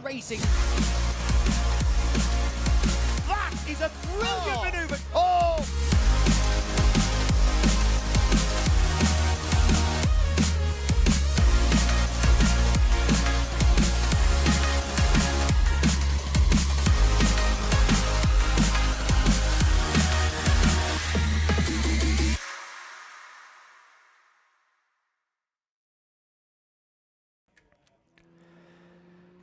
racing. That is a brilliant manoeuvre. Oh!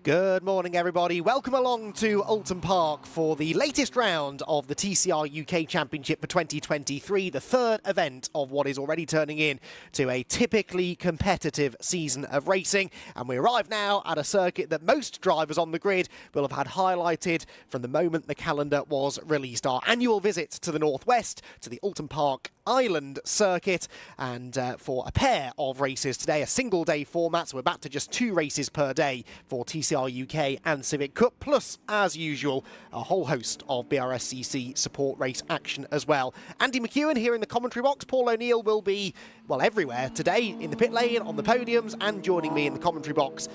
Good morning, everybody. Welcome along to Oulton Park for the latest round of the TCR UK Championship for 2023, the third event of what is already turning in to a typically competitive season of racing. And we arrive now at a circuit that most drivers on the grid will have had highlighted from the moment the calendar was released. Our annual visit to the northwest, to the Oulton Park Island circuit, and for a pair of races today, a single day format, so we're back to just 2 races per day for TCR UK and Civic Cup, plus, as usual, a whole host of BRSCC support race action as well. Andy McEwen here in the commentary box. Paul O'Neill will be, well, everywhere today, in the pit lane, on the podiums, and joining me in the commentary box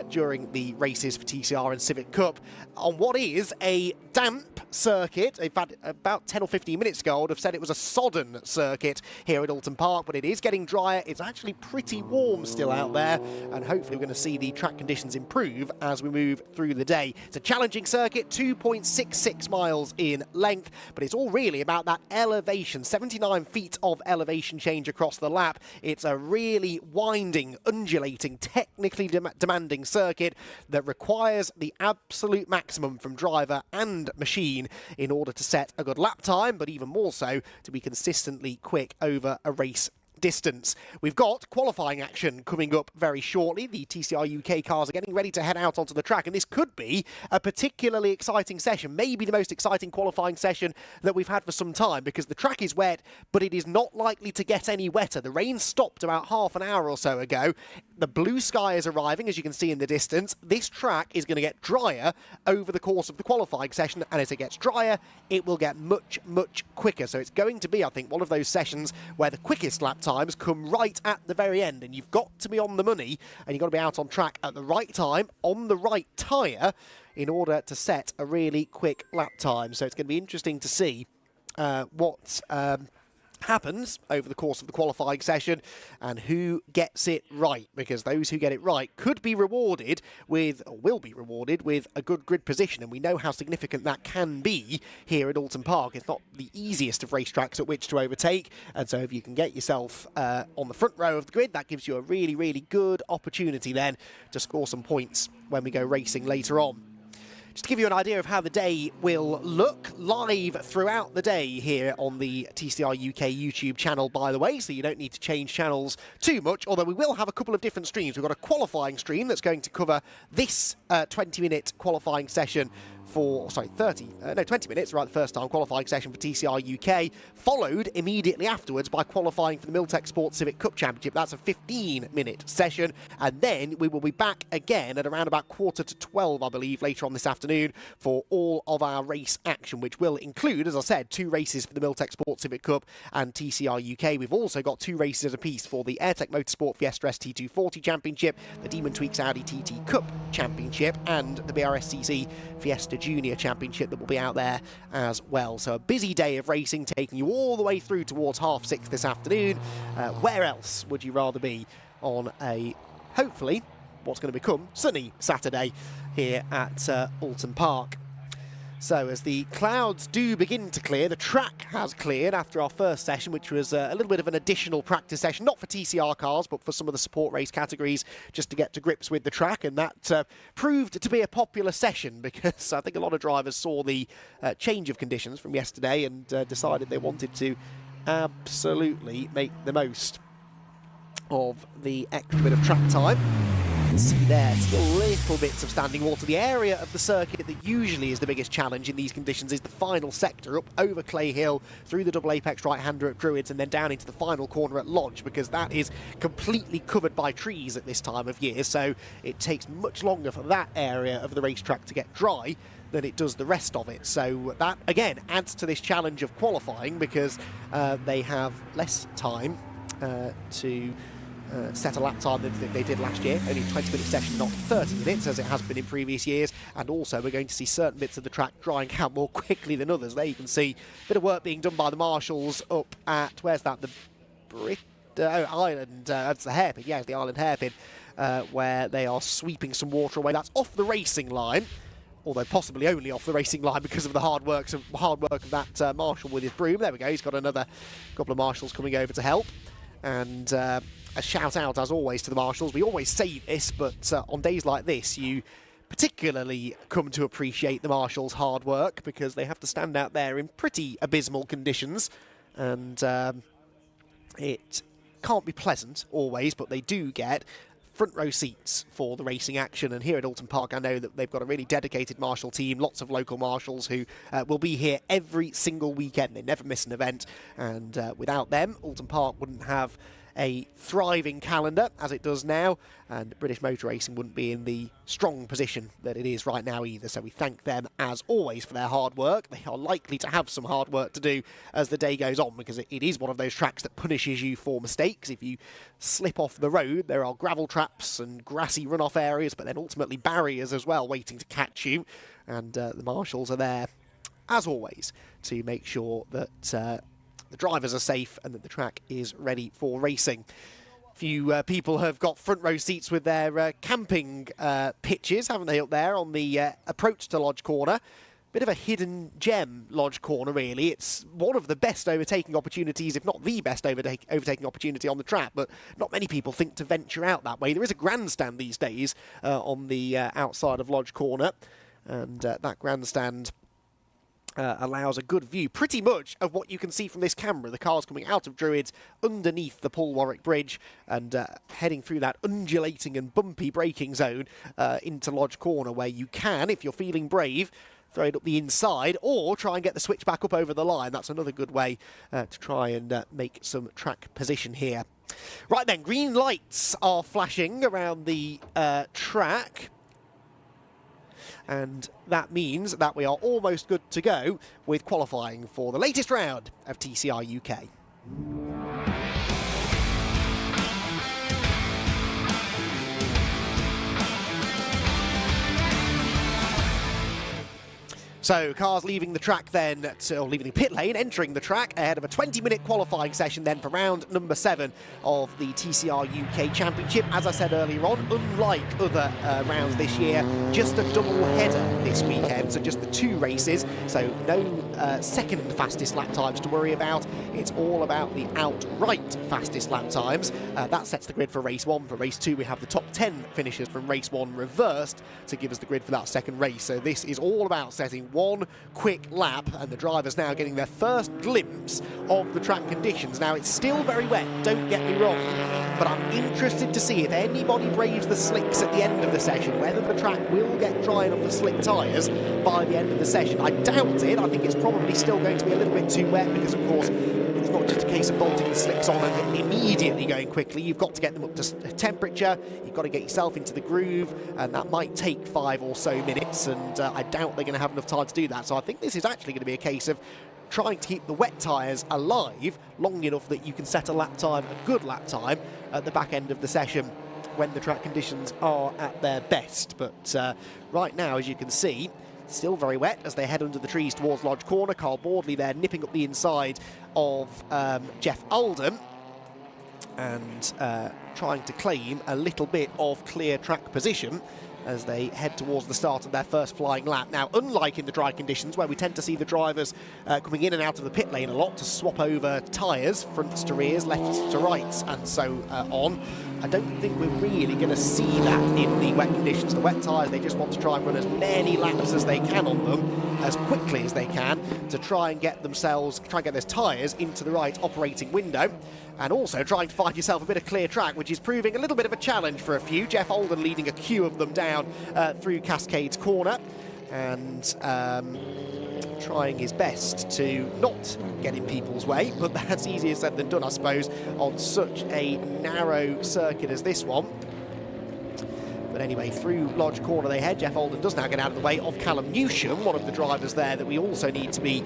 during the races for TCR and Civic Cup on what is a damp circuit. In fact, about 10 or 15 minutes ago, I would have said it was a sodden circuit here at Oulton Park, but it is getting drier. It's actually pretty warm still out there, and hopefully we're going to see the track conditions improve as we move through the day. It's a challenging circuit, 2.66 miles in length, but it's all really about that elevation, 79 feet of elevation change across the lap. It's a really winding, undulating, technically demanding circuit that requires the absolute maximum from driver and machine in order to set a good lap time, but even more so to be consistently quick over a race distance. We've got qualifying action coming up very shortly. The TCR UK cars are getting ready to head out onto the track, and this could be a particularly exciting session, maybe the most exciting qualifying session that we've had for some time, because the track is wet, but it is not likely to get any wetter. The rain stopped about half an hour or so ago. The blue sky is arriving, as you can see in the distance. This track is going to get drier over the course of the qualifying session, and as it gets drier, it will get much, much quicker. So it's going to be, I think, one of those sessions where the quickest lap times come right at the very end, and you've got to be on the money, and you've got to be out on track at the right time, on the right tyre, in order to set a really quick lap time. So it's going to be interesting to see what happens over the course of the qualifying session and who gets it right, because those who get it right could be rewarded with, or will be rewarded with, a good grid position, and we know how significant that can be here at Oulton Park. It's not the easiest of racetracks at which to overtake, and so if you can get yourself on the front row of the grid, that gives you a really, really good opportunity then to score some points when we go racing later on. Just to give you an idea of how the day will look, live throughout the day here on the TCR UK YouTube channel, by the way, so you don't need to change channels too much, although we will have a couple of different streams. We've got a qualifying stream that's going to cover this 20-minute qualifying session for, 20 minutes, right, the first time qualifying session for TCR UK, followed immediately afterwards by qualifying for the Milltek Sports Civic Cup Championship. That's a 15-minute session, and then we will be back again at around about 11:45, I believe, later on this afternoon for all of our race action, which will include, as I said, 2 races for the Milltek Sports Civic Cup and TCR UK. We've also got 2 races apiece for the Airtech Motorsport Fiesta ST240 Championship, the Demon Tweaks Audi TT Cup Championship, and the BRSCC Fiesta Junior Championship that will be out there as well. So a busy day of racing taking you all the way through towards 6:30 this afternoon. Where else would you rather be on a, hopefully, what's going to become sunny Saturday here at Oulton Park? So as the clouds do begin to clear, the track has cleared after our first session, which was a little bit of an additional practice session, not for TCR cars, but for some of the support race categories, just to get to grips with the track. And that proved to be a popular session, because I think a lot of drivers saw the change of conditions from yesterday and decided they wanted to absolutely make the most of the extra bit of track time. You can see there still little bits of standing water. The area of the circuit that usually is the biggest challenge in these conditions is the final sector, up over Clay Hill, through the double apex right-hander at Druids, and then down into the final corner at Lodge, because that is completely covered by trees at this time of year, so it takes much longer for that area of the racetrack to get dry than it does the rest of it. So that, again, adds to this challenge of qualifying, because they have less time to set a lap time that they did last year, only a 20-minute session, not 30 minutes as it has been in previous years, and also we're going to see certain bits of the track drying out more quickly than others. There you can see a bit of work being done by the marshals up at, where's that, the Island, that's the hairpin, yeah, it's the Island hairpin, where they are sweeping some water away. That's off the racing line, although possibly only off the racing line because of the hard work of that marshal with his broom. There we go, he's got another couple of marshals coming over to help. And a shout out, as always, to the marshals. We always say this, but on days like this, you particularly come to appreciate the marshals' hard work because they have to stand out there in pretty abysmal conditions. And it can't be pleasant always, but they do get front row seats for the racing action. And here at Oulton Park, I know that they've got a really dedicated marshal team, lots of local marshals who will be here every single weekend. They never miss an event, and without them, Oulton Park wouldn't have a thriving calendar as it does now, and British motor racing wouldn't be in the strong position that it is right now either. So we thank them as always for their hard work. They are likely to have some hard work to do as the day goes on, because it is one of those tracks that punishes you for mistakes. If you slip off the road, there are gravel traps and grassy runoff areas, but then ultimately barriers as well waiting to catch you, and the marshals are there as always to make sure that the drivers are safe and that the track is ready for racing. Few people have got front row seats with their camping pitches, haven't they, up there on the approach to Lodge Corner. Bit of a hidden gem, Lodge Corner, really. It's one of the best overtaking opportunities, if not the best overtaking opportunity on the track, but not many people think to venture out that way. There is a grandstand these days on the outside of Lodge Corner, and that grandstand allows a good view, pretty much, of what you can see from this camera. The cars coming out of Druids underneath the Paul Warwick Bridge and heading through that undulating and bumpy braking zone into Lodge Corner, where you can, if you're feeling brave, throw it up the inside or try and get the switch back up over the line. That's another good way to try and make some track position here. Right then, green lights are flashing around the track. And that means that we are almost good to go with qualifying for the latest round of TCR UK. So cars leaving the track then, or leaving the pit lane, entering the track ahead of a 20-minute qualifying session then for round number 7 of the TCR UK Championship. As I said earlier on, unlike other rounds this year, just a double header this weekend, so just the 2 races, so no second fastest lap times to worry about. It's all about the outright fastest lap times. That sets the grid for race 1. For race 2, we have the top 10 finishers from race 1 reversed to give us the grid for that second race. So this is all about setting one quick lap, and the drivers now getting their first glimpse of the track conditions. Now, it's still very wet, don't get me wrong, but I'm interested to see if anybody braves the slicks at the end of the session, whether the track will get dry enough for slick tyres by the end of the session. I doubt it. I think it's probably still going to be a little bit too wet because, of course, it's not just a case of bolting the slicks on and immediately going quickly. You've got to get them up to temperature, you've got to get yourself into the groove, and that might take 5 or so minutes, and I doubt they're going to have enough time to do that. So I think this is actually going to be a case of trying to keep the wet tyres alive long enough that you can set a lap time, a good lap time, at the back end of the session when the track conditions are at their best. But right now, as you can see, still very wet as they head under the trees towards Lodge Corner. Carl Boardley there nipping up the inside of Jeff Oulton and trying to claim a little bit of clear track position as they head towards the start of their first flying lap. Now, unlike in the dry conditions where we tend to see the drivers coming in and out of the pit lane a lot to swap over tyres, fronts to rears, lefts to rights, and so on, I don't think we're really going to see that in the wet conditions. The wet tyres, they just want to try and run as many laps as they can on them, as quickly as they can, to try and get those tyres into the right operating window, and also trying to find yourself a bit of clear track, which is proving a little bit of a challenge for a few. Jeff Oulton leading a queue of them down through Cascades Corner, and trying his best to not get in people's way, but that's easier said than done, I suppose, on such a narrow circuit as this one. But anyway, through Lodge Corner they head. Jeff Oulton does now get out of the way of Callum Newsham, one of the drivers there that we also need to be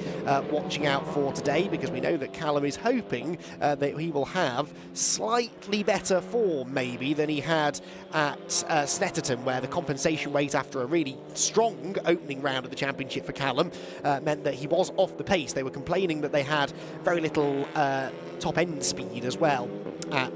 watching out for today, because we know that Callum is hoping that he will have slightly better form maybe than he had at Snetterton, where the compensation weight after a really strong opening round of the championship for Callum meant that he was off the pace. They were complaining that they had very little top end speed as well at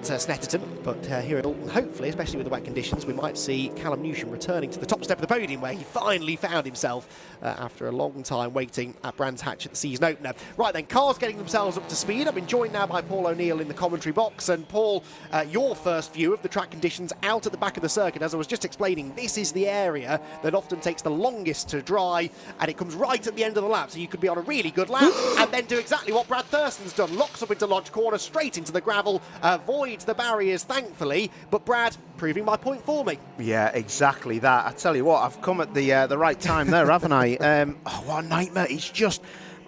Snetterton, but here at Oulton, hopefully, especially with the wet conditions, we might see Callum Newsham returning to the top step of the podium, where he finally found himself after a long time waiting at Brands Hatch at the season opener. Right then, cars getting themselves up to speed. I've been joined now by Paul O'Neill in the commentary box, and Paul, your first view of the track conditions out at the back of the circuit. As I was just explaining, this is the area that often takes the longest to dry, and it comes right at the end of the lap, so you could be on a really good lap and then do exactly what Brad Thurston's done, locks up into Lodge Corner, straight into the gravel, avoids the barriers thankfully, but Brad proving my point for me. Yeah, exactly that. I tell you what, I've come at the right time there, haven't I? Oh, what a nightmare. It's just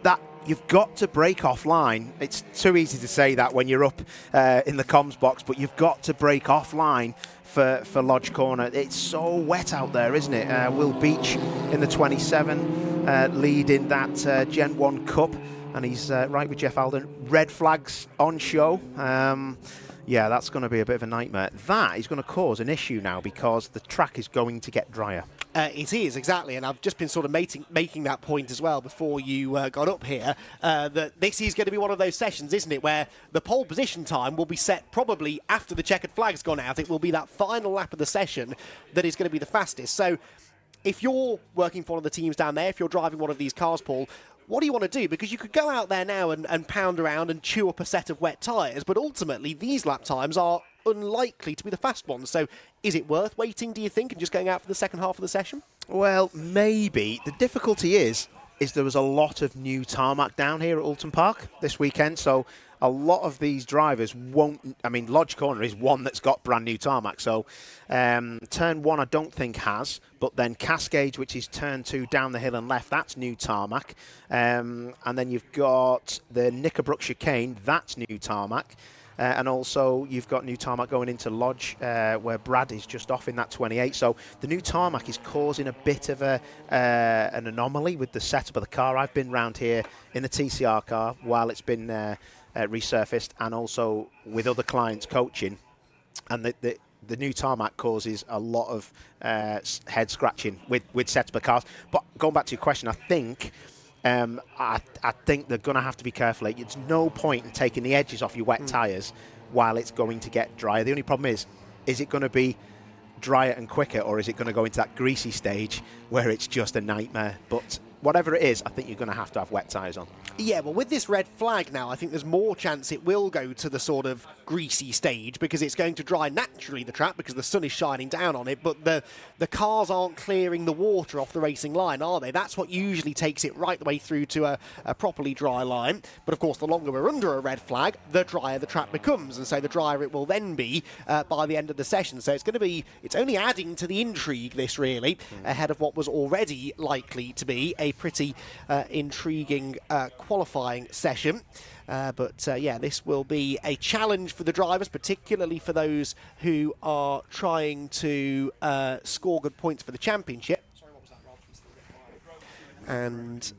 that you've got to break offline. It's too easy to say that when you're up in the comms box, but you've got to break offline for Lodge Corner. It's so wet out there, isn't it? Will Beach in the 27, leading that Gen 1 Cup, and he's right with Jeff Oulton. Red flags on show. Yeah, that's going to be a bit of a nightmare. That is going to cause an issue now, because the track is going to get drier. It is, exactly, and I've just been sort of making that point as well before you got up here, that this is going to be one of those sessions, isn't it, where the pole position time will be set probably after the checkered flag's gone out. It will be that final lap of the session that is going to be the fastest. So if you're working for one of the teams down there, if you're driving one of these cars, Paul, what do you want to do? Because you could go out there now and pound around and chew up a set of wet tyres, but ultimately these lap times are unlikely to be the fast ones. So is it worth waiting, do you think, and just going out for the second half of the session? Well, maybe. The difficulty is there was a lot of new tarmac down here at Oulton Park this weekend, so a lot of these drivers won't. I mean, Lodge Corner is one that's got brand new tarmac, so turn 1 I don't think has, but then Cascade, which is turn 2 down the hill and left, that's new tarmac, and then you've got the Knickerbrook chicane, that's new tarmac. And also you've got new tarmac going into Lodge, where Brad is just off in that 28. So the new tarmac is causing a bit of an anomaly with the setup of the car. I've been round here in the TCR car while it's been resurfaced, and also with other clients coaching, and the new tarmac causes a lot of head scratching with setup of cars. But going back to your question, I think they're going to have to be careful. It's no point in taking the edges off your wet tyres while it's going to get drier. The only problem is it going to be drier and quicker, or is it going to go into that greasy stage where it's just a nightmare? But whatever it is, I think you're going to have wet tyres on. Yeah, well, with this red flag now, I think there's more chance it will go to the sort of greasy stage, because it's going to dry naturally, the track, because the sun is shining down on it, but the cars aren't clearing the water off the racing line, are they? That's what usually takes it right the way through to a properly dry line. But of course, the longer we're under a red flag, the drier the track becomes, and so the drier it will then be by the end of the session. So it's only adding to the intrigue, this really, ahead of what was already likely to be a pretty intriguing qualifying session. But yeah, this will be a challenge for the drivers, particularly for those who are trying to score good points for the championship. And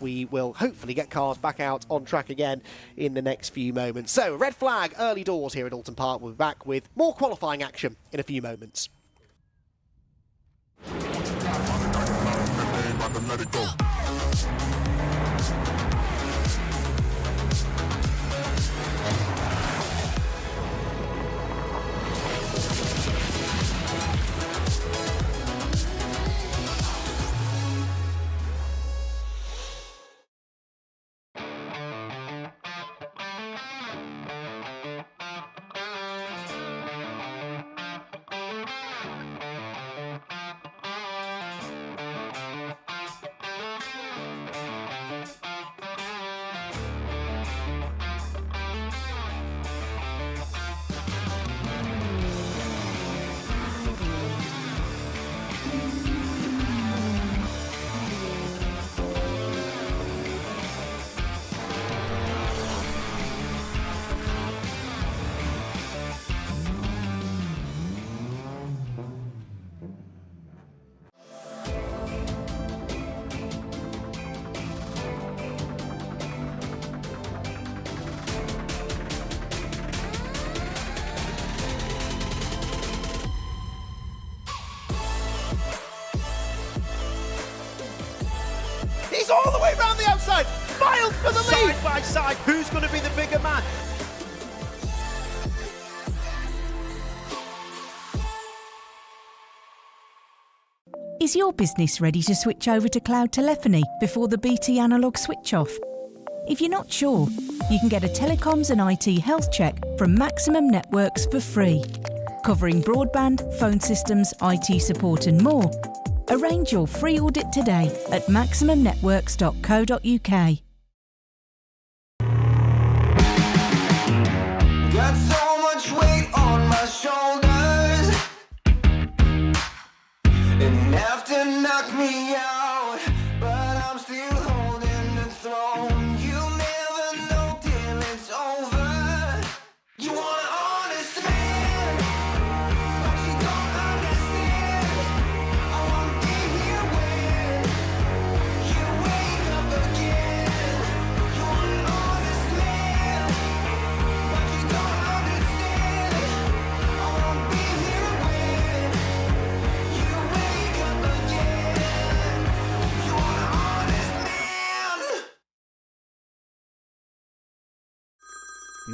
we will hopefully get cars back out on track again in the next few moments. So, red flag, early doors here at Oulton Park. We'll be back with more qualifying action in a few moments. Let it go. Miles for the lead! Side by side, who's going to be the bigger man? Is your business ready to switch over to cloud telephony before the BT analogue switch off? If you're not sure, you can get a telecoms and IT health check from Maximum Networks for free, covering broadband, phone systems, IT support and more. Arrange your free audit today at maximumnetworks.co.uk. Got so much weight on my shoulders, and have to knock me out, but I'm still holding the throne. You never know till it's over. You want an honest man, but you don't understand. I won't be here when you wake up again. You want an honest man, but you don't understand. I won't be here when you wake up again. You want an honest man.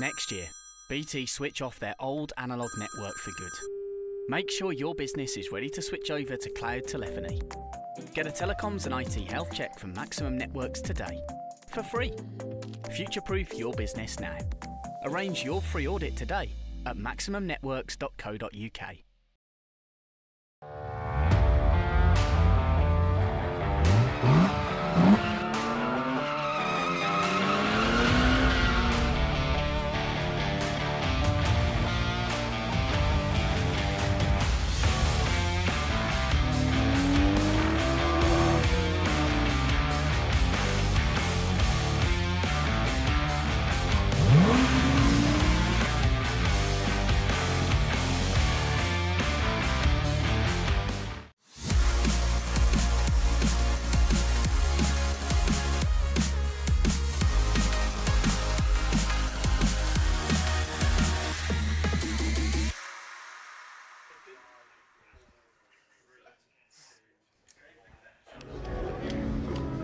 Next year, BT switch off their old analogue network for good. Make sure your business is ready to switch over to cloud telephony. Get a telecoms and IT health check from Maximum Networks today, for free. Future-proof your business now. Arrange your free audit today at maximumnetworks.co.uk.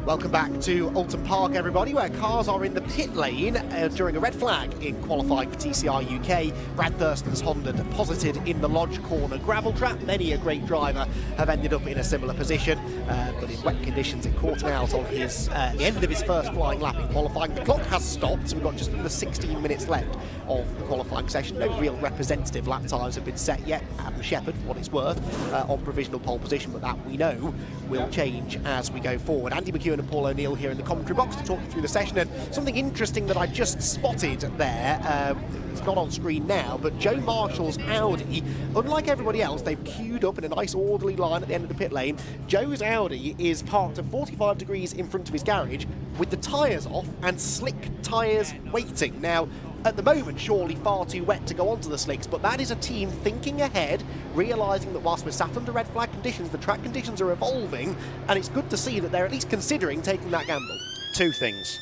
Welcome back to Oulton Park, everybody, where cars are in the pit lane during a red flag in qualifying for TCR UK. Brad Thurston's Honda deposited in the Lodge Corner gravel trap. Many a great driver have ended up in a similar position, but in wet conditions it caught him out on his the end of his first flying lap in qualifying. The clock has stopped, so we've got just under 16 minutes left of the qualifying session. No real representative lap times have been set yet. Adam Shepherd, for what it's worth, on provisional pole position, but that we know will change as we go forward. Andy McEwen and Paul O'Neill here in the commentary box to talk you through the session, and something interesting that I just spotted there, it's not on screen now, but Joe Marshall's Audi, unlike everybody else, they've queued up in a nice orderly line at the end of the pit lane. Joe's Audi is parked at 45 degrees in front of his garage with the tyres off and slick tyres waiting. Now, at the moment, surely far too wet to go onto the slicks, but that is a team thinking ahead, realising that whilst we're sat under red flag conditions, the track conditions are evolving, and it's good to see that they're at least considering taking that gamble. Two things.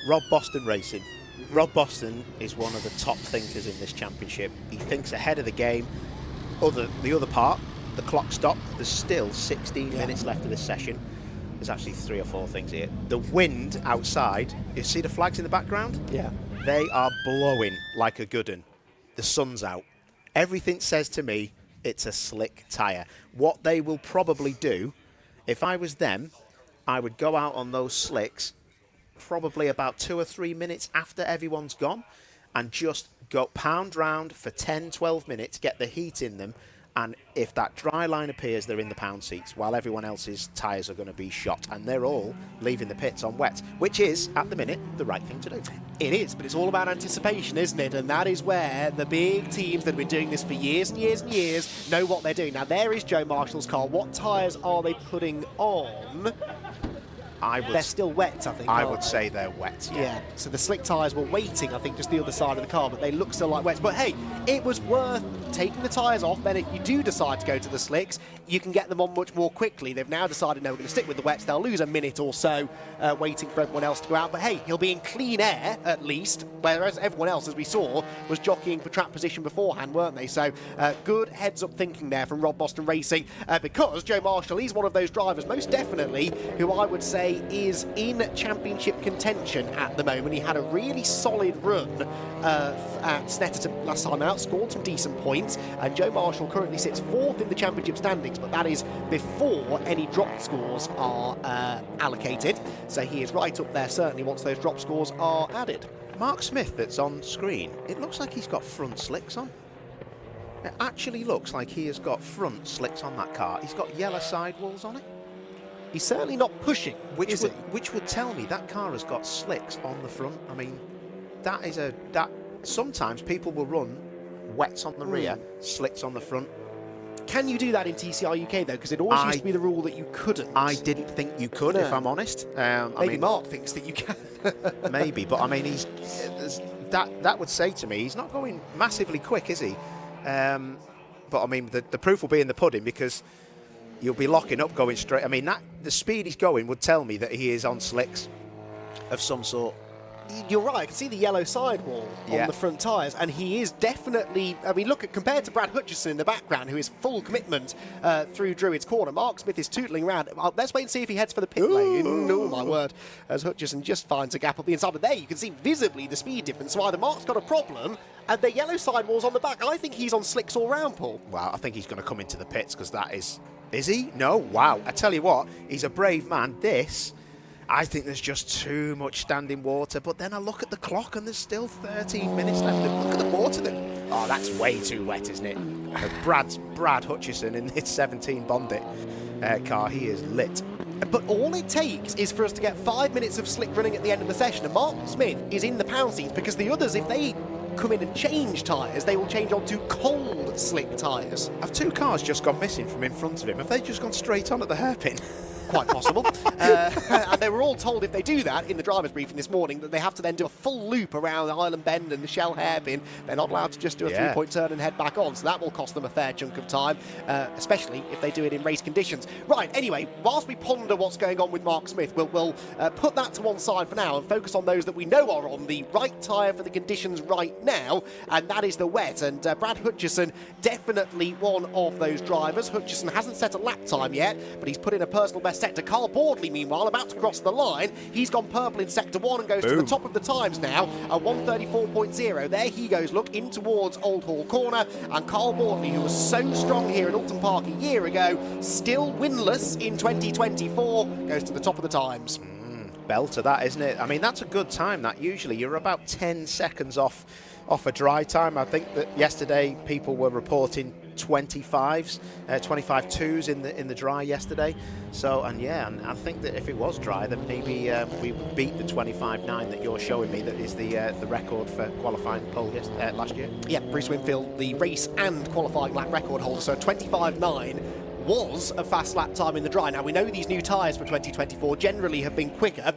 Rob Boston Racing. Rob Boston is one of the top thinkers in this championship. He thinks ahead of the game. The other part, the clock stopped. There's still 16 minutes left of this session. There's actually 3 or 4 things here. The wind outside, you see the flags in the background? Yeah. They are blowing like a good one. The sun's out. Everything says to me it's a slick tyre. What they will probably do, if I was them, I would go out on those slicks probably about 2 or 3 minutes after everyone's gone and just go pound round for 10, 12 minutes, get the heat in them, and if that dry line appears, they're in the pound seats while everyone else's tyres are going to be shot, and they're all leaving the pits on wet, which is, at the minute, the right thing to do. It is, but it's all about anticipation, isn't it? And that is where the big teams that have been doing this for years and years and years know what they're doing. Now, there is Joe Marshall's car. What tyres are they putting on? They're still wet, I think. I would say they're wet. Yeah. So the slick tyres were waiting, I think, just the other side of the car, but they look still like wet. But hey, it was worth taking the tyres off, then if you do decide to go to the slicks, you can get them on much more quickly. They've now decided, no, we're going to stick with the wets. They'll lose a minute or so waiting for everyone else to go out. But hey, he'll be in clean air, at least, whereas everyone else, as we saw, was jockeying for track position beforehand, weren't they? So good heads-up thinking there from Rob Boston Racing, because Joe Marshall, he's one of those drivers, most definitely, who I would say is in championship contention at the moment. He had a really solid run at Snetterton last time out, scored some decent points, and Joe Marshall currently sits 4th in the championship standings, but that is before any drop scores are allocated. So he is right up there, certainly, once those drop scores are added. Mark Smith that's on screen, it looks like he's got front slicks on. It actually looks like he has got front slicks on that car. He's got yellow sidewalls on it. He's certainly not pushing, which would tell me that car has got slicks on the front. I mean, that sometimes people will run wets on the rear, slicks on the front. Can you do that in TCR UK though? Because it always used to be the rule that you couldn't. I didn't think you could, if I'm honest. Maybe Mark thinks that you can. Maybe, but I mean, that would say to me he's not going massively quick, is he? But I mean, the proof will be in the pudding, because you'll be locking up going straight. I mean, the speed he's going would tell me that he is on slicks of some sort. You're right, I can see the yellow sidewall on the front tyres, and he is definitely, I mean, look, compared to Brad Hutchison in the background, who is full commitment through Druids Corner, Mark Smith is tootling around. Let's wait and see if he heads for the pit lane. Oh, my word, as Hutchison just finds a gap up the inside. But there you can see visibly the speed difference, so either Mark's got a problem, and the yellow sidewall's on the back. I think he's on slicks all round, Paul. Wow, I think he's going to come into the pits, because that is he? No, wow. I tell you what, he's a brave man. I think there's just too much standing water, but then I look at the clock and there's still 13 minutes left. Look at the water then. Oh, that's way too wet, isn't it? Brad Hutchison in his 17 Bondit car, he is lit. But all it takes is for us to get 5 minutes of slick running at the end of the session, and Mark Smith is in the pound seats, because the others, if they come in and change tyres, they will change onto cold slick tyres. Have 2 cars just gone missing from in front of him? Have they just gone straight on at the hairpin? Quite possible. And they were all told, if they do that in the driver's briefing this morning, that they have to then do a full loop around the Island Bend and the Shell hairpin. They're not allowed to just do a 3-point turn and head back on, so that will cost them a fair chunk of time, especially if they do it in race conditions. Right, anyway, whilst we ponder what's going on with Mark Smith, we'll put that to one side for now and focus on those that we know are on the right tyre for the conditions right now, and that is the wet. And Brad Hutchison, definitely one of those drivers. Hutchison hasn't set a lap time yet, but he's put in a personal best sector. Carl Boardley, meanwhile, about to cross the line. He's gone purple in sector 1 and goes to the top of the times now, a 1:34.0. There he goes, look, in towards Old Hall Corner. And Carl Boardley, who was so strong here at Oulton Park a year ago, still winless in 2024, goes to the top of the times. Belter, that, isn't it? I mean, that's a good time, that. Usually you're about 10 seconds off a dry time. I think that yesterday people were reporting 25s, 25.2s in the dry yesterday. So, and I think that if it was dry, then maybe we would beat the 25.9 that you're showing me. That is the record for qualifying pole last year. Yeah, Bruce Winfield, the race and qualifying lap record holder. So 25.9 was a fast lap time in the dry. Now, we know these new tyres for 2024 generally have been quicker,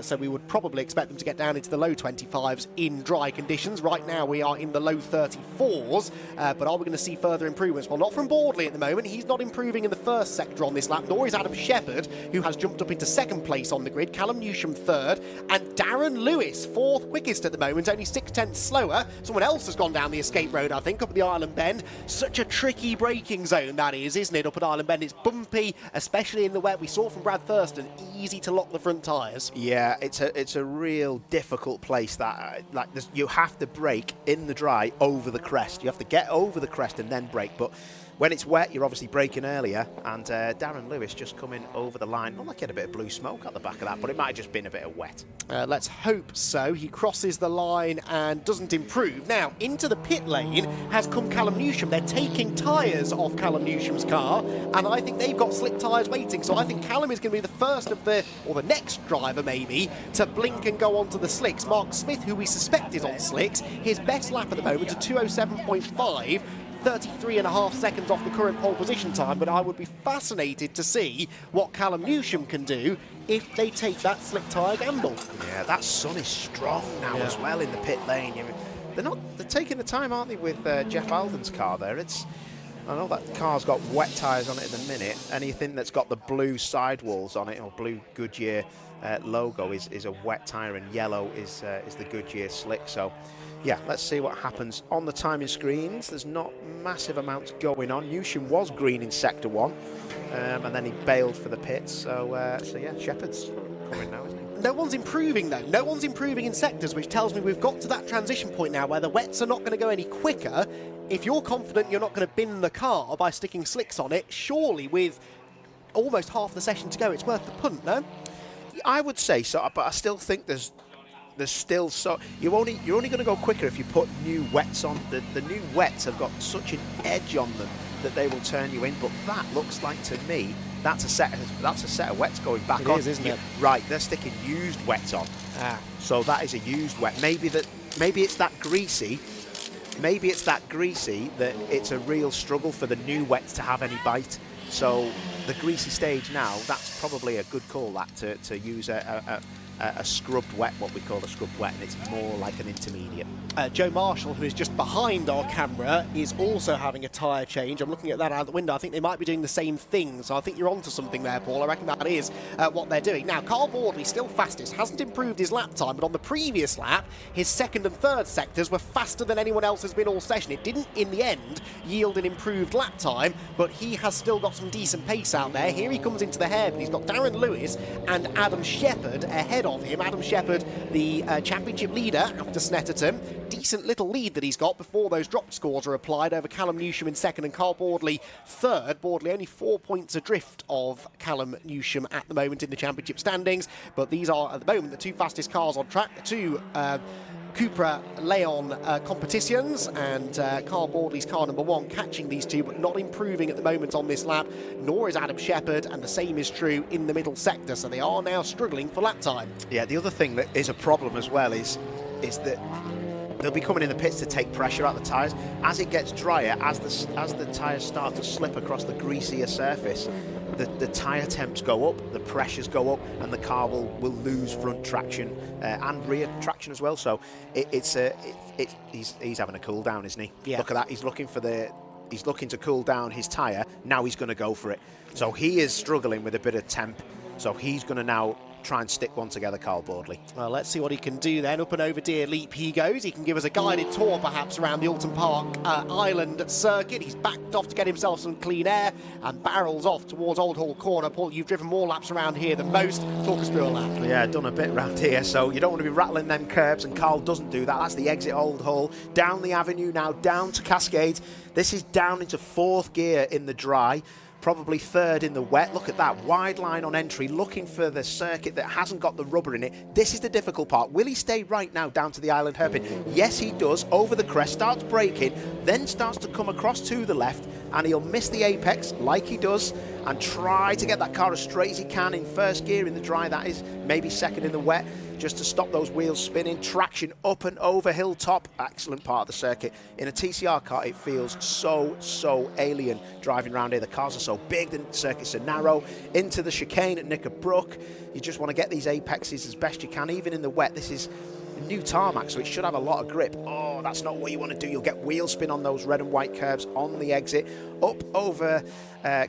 so we would probably expect them to get down into the low 25s in dry conditions. Right now, we are in the low 34s, but are we going to see further improvements? Well, not from Boardley at the moment. He's not improving in the first sector on this lap, nor is Adam Shepherd, who has jumped up into 2nd place on the grid. Callum Newsham 3rd, and Darren Lewis 4th quickest at the moment, only 6/10 slower. Someone else has gone down the escape road, I think, up at the Island Bend. Such a tricky braking zone that is, isn't it, up at Island Bend? It's bumpy, especially in the wet. We saw from Brad Thurston, easy to lock the front tyres. Yeah, it's a real difficult place. That you have to brake in the dry over the crest. You have to get over the crest and then brake. But when it's wet, you're obviously braking earlier. And Darren Lewis just coming over the line. Not like he had a bit of blue smoke at the back of that, but it might have just been a bit of wet. Let's hope so. He crosses the line and doesn't improve. Now, into the pit lane has come Callum Newsham. They're taking tyres off Callum Newsham's car, and I think they've got slick tyres waiting. So I think Callum is going to be the first of the next driver maybe, to blink and go onto the slicks. Mark Smith, who we suspect is on slicks, his best lap at the moment, a 2:07.5. 33.5 seconds off the current pole position time, but I would be fascinated to see what Callum Newsham can do if they take that slick tyre gamble. Yeah, that sun is strong now as well in the pit lane. they're taking the time, aren't they, with Jeff Alden's car there? I know that car's got wet tyres on it in a minute. Anything that's got the blue sidewalls on it or blue Goodyear logo is a wet tyre, and yellow is the Goodyear slick. So yeah, let's see what happens on the timing screens. There's not massive amounts going on. Newsham was green in sector 1, and then he bailed for the pits. So yeah, Shepherd's coming now, isn't he? No one's improving though. No one's improving in sectors, which tells me we've got to that transition point now where the wets are not going to go any quicker. If you're confident you're not going to bin the car by sticking slicks on it, surely with almost half the session to go, it's worth the punt, no? I would say so, but I still think there's still you're only going to go quicker if you put new wets on. The new wets have got such an edge on them that they will turn you in. But that looks like, to me, that's a set of wets going back on. It is, isn't it? Right, they're sticking used wets on. So that is a used wet. Maybe it's that greasy. Maybe it's that greasy that it's a real struggle for the new wets to have any bite. So the greasy stage now, that's probably a good call, that to use a scrubbed wet, what we call a scrubbed wet, and it's more like an intermediate. Joe Marshall, who is just behind our camera, is also having a tyre change. I'm looking at that out the window. I think they might be doing the same thing, so I think you're onto something there, Paul. I reckon that is what they're doing. Now, Carl Boardley, still fastest, hasn't improved his lap time, but on the previous lap, his second and third sectors were faster than anyone else has been all session. It didn't, in the end, yield an improved lap time, but he has still got some decent pace out there. Here he comes into the hairpin. He's got Darren Lewis and Adam Shepherd ahead of him. Adam Shepherd, the championship leader after Snetterton. Decent little lead that he's got before those drop scores are applied over Callum Newsham in second and Carl Boardley third. Boardley only 4 points adrift of Callum Newsham at the moment in the championship standings, but these are at the moment the two fastest cars on track, the two Cupra Leon competitions, and Carl Boardley's car number 1 catching these two but not improving at the moment on this lap, nor is Adam Shepherd, and the same is true in the middle sector, so they are now struggling for lap time. Yeah, the other thing that is a problem as well is that they'll be coming in the pits to take pressure out the tyres. As it gets drier, as the tyres start to slip across the greasier surface, the tyre temps go up, the pressures go up, and the car will lose front traction and rear traction as well. So he's having a cool down, isn't he? Yeah. Look at that. He's looking to cool down his tyre. Now he's going to go for it. So he is struggling with a bit of temp. So he's going to now try and stick one together, Carl Boardley. Well, let's see what he can do then. Up and over Deer Leap he goes. He can give us a guided tour perhaps around the Oulton Park Island circuit. He's backed off to get himself some clean air and barrels off towards Old Hall Corner. Paul, you've driven more laps around here than most. Talk us through a lap. Yeah, done a bit around here, so you don't want to be rattling them curbs, and Carl doesn't do that. That's the exit Old Hall. Down the avenue now, down to Cascade. This is down into 4th gear in the dry. Probably 3rd in the wet. Look at that wide line on entry, looking for the circuit that hasn't got the rubber in it. This is the difficult part. Will he stay right now down to the island hairpin? Yes, he does. Over the crest, starts braking, then starts to come across to the left, and he'll miss the apex like he does and try to get that car as straight as he can in 1st gear in the dry, that is, maybe 2nd in the wet, just to stop those wheels spinning. Traction up and over hilltop. Excellent part of the circuit. In a TCR car, it feels so alien driving around here. The cars are so big, the circuits are narrow. Into the chicane at Knickerbrook. You just want to get these apexes as best you can, even in the wet. This is new tarmac, so it should have a lot of grip. Oh, that's not what you want to do. You'll get wheel spin on those red and white curbs on the exit. Up over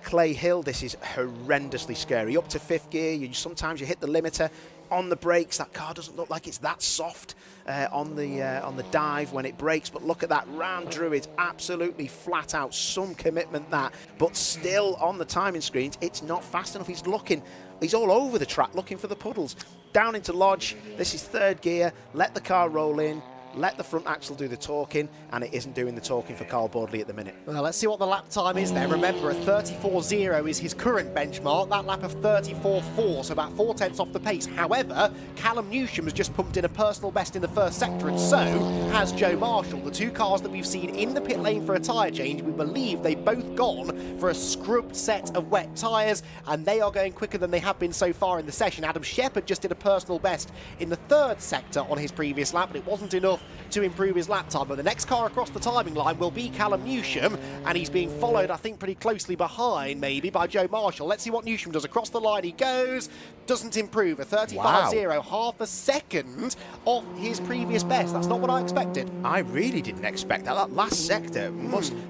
Clay Hill, this is horrendously scary. Up to 5th gear, sometimes you hit the limiter. On the brakes, that car doesn't look like it's that soft on the dive when it brakes, but look at that. Round Druid, absolutely flat out, some commitment that, but still on the timing screens, it's not fast enough. He's all over the track looking for the puddles. Down into Lodge, this is 3rd gear, let the car roll in, let the front axle do the talking, and it isn't doing the talking for Carl Boardley at the minute. Well, let's see what the lap time is there. Remember, a 34.0 is his current benchmark. That lap of 34.4, so about 4 tenths off the pace. However, Callum Newsham has just pumped in a personal best in the 1st sector, and so has Joe Marshall. The two cars that we've seen in the pit lane for a tyre change, we believe they've both gone for a scrubbed set of wet tyres, and they are going quicker than they have been so far in the session. Adam Shepherd just did a personal best in the 3rd sector on his previous lap, but it wasn't enough enough to improve his lap time. But the next car across the timing line will be Callum Newsham, and he's being followed, I think, pretty closely behind, maybe, by Joe Marshall. Let's see what Newsham does. Across the line he goes, doesn't improve. A 35.0, half a second off his previous best. That's not what I expected. I really didn't expect that. That last sector,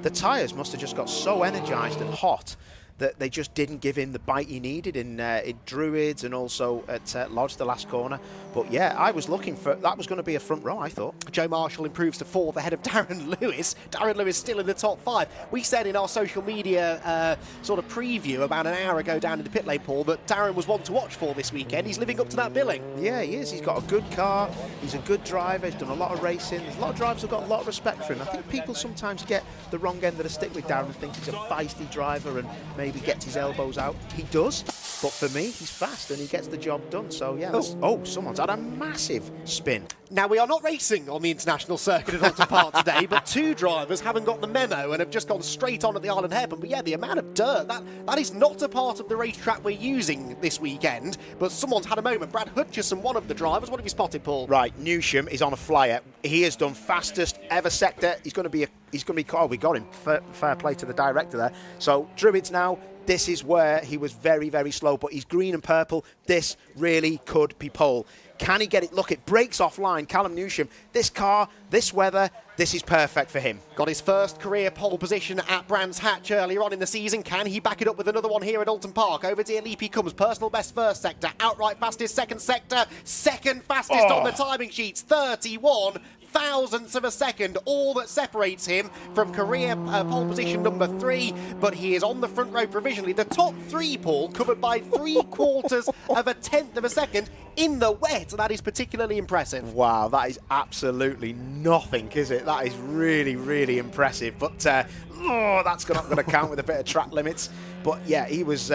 the tyres must have just got so energised and hot that they just didn't give him the bite he needed in Druids and also at Lodge, the last corner. But yeah, I was looking for, that was going to be a front row, I thought. Joe Marshall improves to 4th ahead of Darren Lewis. Darren Lewis still in the top 5. We said in our social media sort of preview about an hour ago down in the pit lane, Paul, that Darren was one to watch for this weekend. He's living up to that billing. Yeah, he is. He's got a good car. He's a good driver. He's done a lot of racing. There's a lot of drivers who've got a lot of respect for him. I think people sometimes get the wrong end of the stick with Darren and think he's a feisty driver and maybe gets his elbows out. He does, but for me, he's fast and he gets the job done. So yeah, someone's had a massive spin. Now, we are not racing on the international circuit at Oulton Park today, but 2 drivers haven't got the memo and have just gone straight on at the Island Hairpin. But yeah, the amount of dirt, that is not a part of the racetrack we're using this weekend, but someone's had a moment. Brad Hutchison, one of the drivers. What have you spotted, Paul? Right, Newsham is on a flyer. He has done fastest ever sector. He's going to be we got him. Fair play to the director there. So Druids now. This is where he was very, very slow, but he's green and purple. This really could be pole. Can he get it? Look, it breaks offline. Callum Newsham, this car, this weather, this is perfect for him. Got his first career pole position at Brands Hatch earlier on in the season. Can he back it up with another one here at Oulton Park? Over Dear Leap he comes. Personal best first sector. Outright fastest second sector. Second fastest on the timing sheets. 31 thousandths of a second, all that separates him from career pole position number 3, but he is on the front row provisionally. The top 3, Paul, covered by 3/4 of a tenth of a second in the wet. That is particularly impressive. Wow, that is absolutely nothing, is it? That is really, really impressive. But that's not going to count with a bit of track limits. But yeah, he was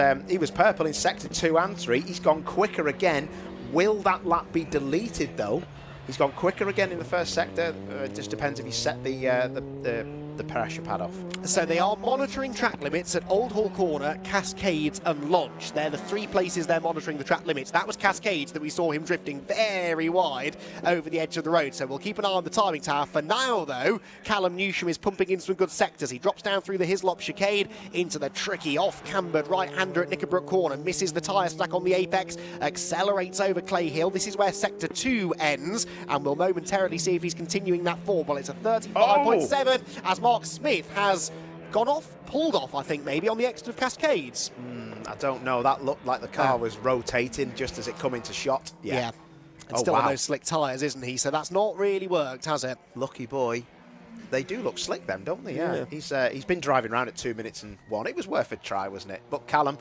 purple in sector 2 and 3. He's gone quicker again. Will that lap be deleted though? He's gone quicker again in the first sector. It just depends if he set the pressure pad off. So they are monitoring track limits at Old Hall Corner, Cascades and Lodge. They're the 3 places they're monitoring the track limits. That was Cascades that we saw him drifting very wide over the edge of the road. So we'll keep an eye on the timing tower. For now, though, Callum Newsham is pumping in some good sectors. He drops down through the Hislop chicane into the tricky off-cambered right-hander at Knickerbrook Corner. Misses the tyre stack on the apex. Accelerates over Clay Hill. This is where sector 2 ends. And we'll momentarily see if he's continuing that form. Well, it's a 35.7 as Mark Smith has gone off, pulled off, I think, maybe, on the exit of Cascades. I don't know. That looked like the car was rotating just as it come into shot. Yeah. And still on those slick tyres, isn't he? So that's not really worked, has it? Lucky boy. They do look slick, them, don't they? Yeah. He's been driving around at 2 minutes and 1. It was worth a try, wasn't it? But Callum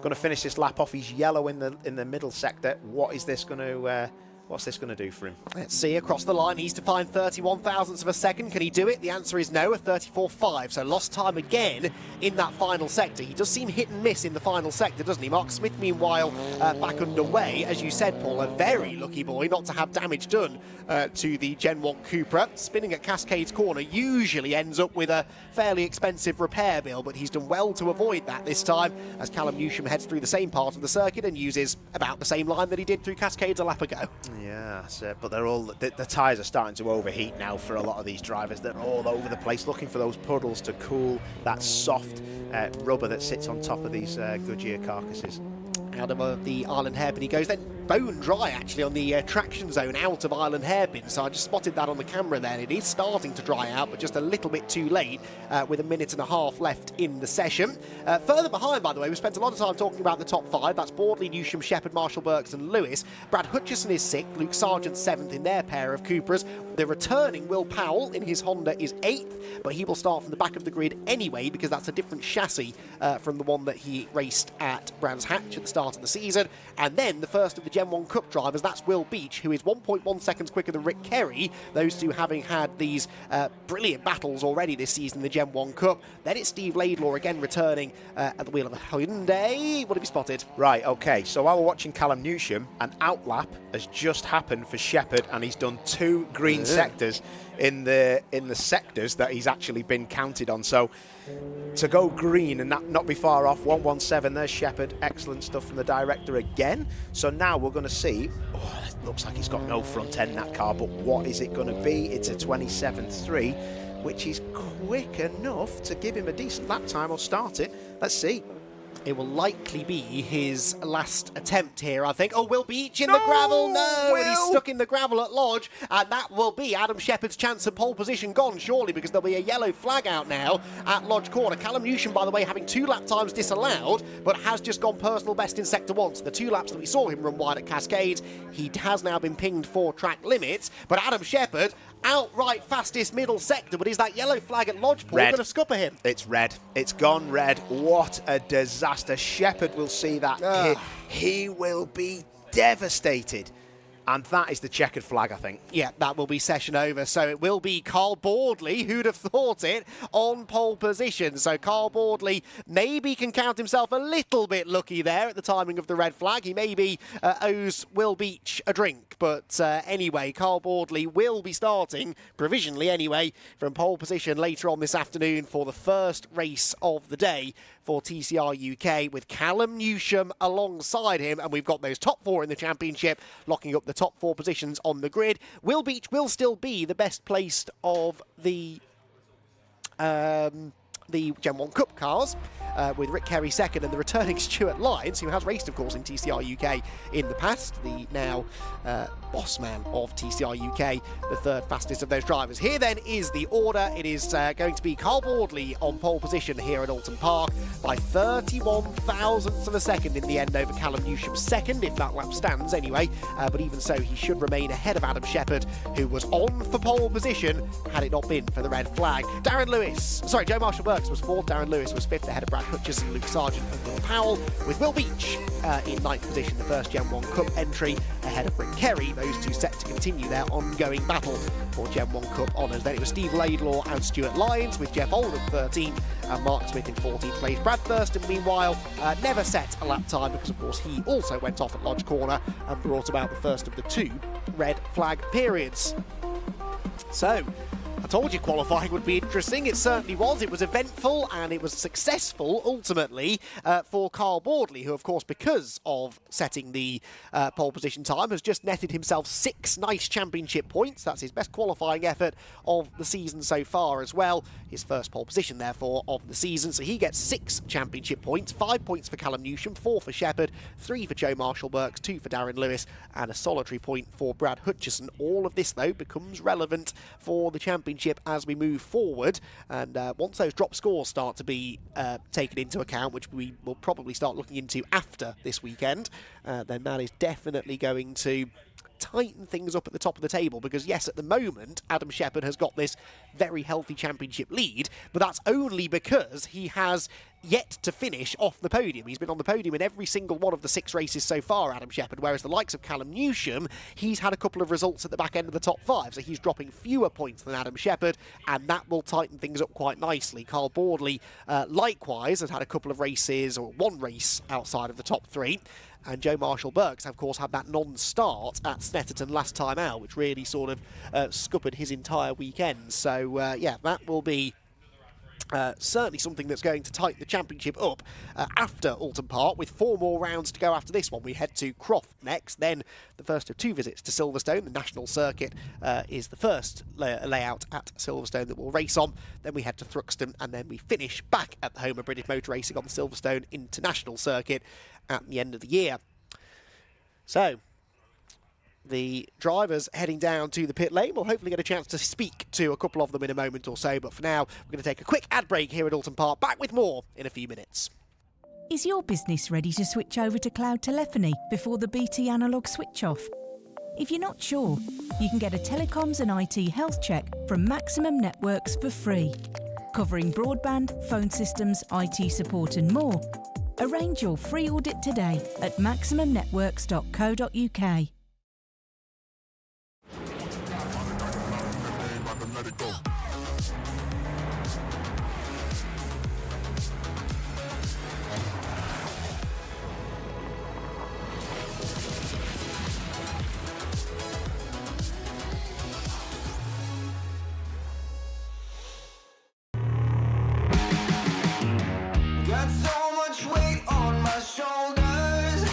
going to finish this lap off. He's yellow in the middle sector. What is this going to? What's this going to do for him? Let's see, across the line, he's to find 31 thousandths of a second. Can he do it? The answer is no, a 34.5. So lost time again in that final sector. He does seem hit and miss in the final sector, doesn't he? Mark Smith, meanwhile, back underway. As you said, Paul, a very lucky boy not to have damage done to the Gen 1 Cupra. Spinning at Cascades Corner usually ends up with a fairly expensive repair bill, but he's done well to avoid that this time as Callum Newsham heads through the same part of the circuit and uses about the same line that he did through Cascades a lap ago. Yeah, but they're all the tyres are starting to overheat now for a lot of these drivers. They're all over the place looking for those puddles to cool that soft rubber that sits on top of these Goodyear carcasses. Out of the Island Hairpin he goes, then bone dry actually on the traction zone out of Island Hairpin, so I just spotted that on the camera there. It is starting to dry out, but just a little bit too late with 1.5 minutes left in the session. Further behind, by the way, we spent a lot of time talking about the top 5. That's Boardley, Newsham, Shepherd, Marshall, Burks and Lewis. Brad Hutchison is 6th, Luke Sargent 7th in their pair of Cupras. The returning Will Powell in his Honda is 8th, but he will start from the back of the grid anyway because that's a different chassis from the one that he raced at Brands Hatch at the start of the season. And then the first of the Gen 1 Cup drivers, that's Will Beach, who is 1.1 seconds quicker than Rick Kerry, those two having had these brilliant battles already this season in the Gen 1 Cup. Then it's Steve Laidlaw again returning at the wheel of a Hyundai. What have you spotted? Right, okay, so while we're watching Callum Newsham, an outlap has just happened for Shepherd and he's done 2 green sectors in the sectors that he's actually been counted on. So to go green and not be far off, 117, there's Shepherd. Excellent stuff from the director again. So now we're going to see, oh, it looks like it's got no front end, that car, but what is it going to be? It's a 27.3, which is quick enough to give him a decent lap time or start it. Let's see. It will likely be his last attempt here, I think. Oh, Will Beach in the gravel. No, and he's stuck in the gravel at Lodge. And that will be Adam Shepherd's chance of pole position gone, surely, because there'll be a yellow flag out now at Lodge Corner. Callum Newsham, by the way, having 2 lap times disallowed, but has just gone personal best in Sector 1. So the 2 laps that we saw him run wide at Cascades, he has now been pinged for track limits. But Adam Shepherd, outright fastest middle sector, but is that yellow flag at Lodge going to scupper him? It's red. It's gone red. What a disaster. Shepherd will see that. He will be devastated. And that is the checkered flag, I think. Yeah, that will be session over. So it will be Carl Boardley, who'd have thought it, on pole position. So Carl Boardley maybe can count himself a little bit lucky there at the timing of the red flag. He maybe owes Will Beach a drink. But anyway, Carl Boardley will be starting, provisionally anyway, from pole position later on this afternoon for the first race of the day for TCR UK, with Callum Newsham alongside him, and we've got those top 4 in the championship locking up the top 4 positions on the grid. Will Beach will still be the best placed of the Gen 1 Cup cars, with Rick Kerry second and the returning Stuart Lyons, who has raced, of course, in TCR UK in the past, the now boss man of TCR UK, the 3rd fastest of those drivers. Here then is the order. It is going to be Carl Boardley on pole position here at Oulton Park by 31 thousandths of a second in the end over Callum Newsham second, if that lap stands anyway, but even so he should remain ahead of Adam Shepherd, who was on for pole position had it not been for the red flag. Joe Marshall-Burks was 4th, Darren Lewis was 5th ahead of Brad Hutchison, Luke Sargent and Will Powell, with Will Beach in 9th position, the first Gen 1 Cup entry, ahead of Rick Kerry. Those two set to continue their ongoing battle for Gen 1 Cup honours. Then it was Steve Laidlaw and Stuart Lyons, with Jeff Oldham 13th and Mark Smith in 14th place. Brad Thurston, meanwhile, never set a lap time because, of course, he also went off at Lodge Corner and brought about the first of the 2 red flag periods. So, I told you qualifying would be interesting. It certainly was. It was eventful and it was successful, ultimately, for Carl Boardley, who, of course, because of setting the pole position time, has just netted himself 6 nice championship points. That's his best qualifying effort of the season so far as well. His first pole position, therefore, of the season. So he gets 6 championship points, 5 points for Callum Newsham, 4 for Shepherd, 3 for Joe Marshall-Burks, 2 for Darren Lewis, and a solitary point for Brad Hutchison. All of this, though, becomes relevant for the championship as we move forward, and once those drop scores start to be taken into account, which we will probably start looking into after this weekend, then that is definitely going to tighten things up at the top of the table, because yes, at the moment Adam Shepherd has got this very healthy championship lead, but that's only because he has yet to finish off the podium. He's been on the podium in every single one of the 6 races so far, Adam Shepherd, whereas the likes of Callum Newsham, he's had a couple of results at the back end of the top 5, so he's dropping fewer points than Adam Shepherd, and that will tighten things up quite nicely. Carl Boardley, likewise, has had a couple of races, or 1 race outside of the top 3, and Joe Marshall-Burks, of course, had that non-start at Snetterton last time out, which really sort of scuppered his entire weekend. So, yeah, that will be certainly something that's going to tighten the championship up after Oulton Park, with 4 more rounds to go after this one. We head to Croft next, then the first of 2 visits to Silverstone. The National Circuit is the first layout at Silverstone that we'll race on. Then we head to Thruxton, and then we finish back at the home of British Motor Racing on the Silverstone International Circuit at the end of the year. So, the drivers heading down to the pit lane. We'll hopefully get a chance to speak to a couple of them in a moment or so, but for now, we're going to take a quick ad break here at Oulton Park. Back with more in a few minutes. Is your business ready to switch over to cloud telephony before the BT analogue switch off? If you're not sure, you can get a telecoms and IT health check from Maximum Networks for free, covering broadband, phone systems, IT support and more. Arrange your free audit today at maximumnetworks.co.uk. Let it go. Got so much weight on my shoulders.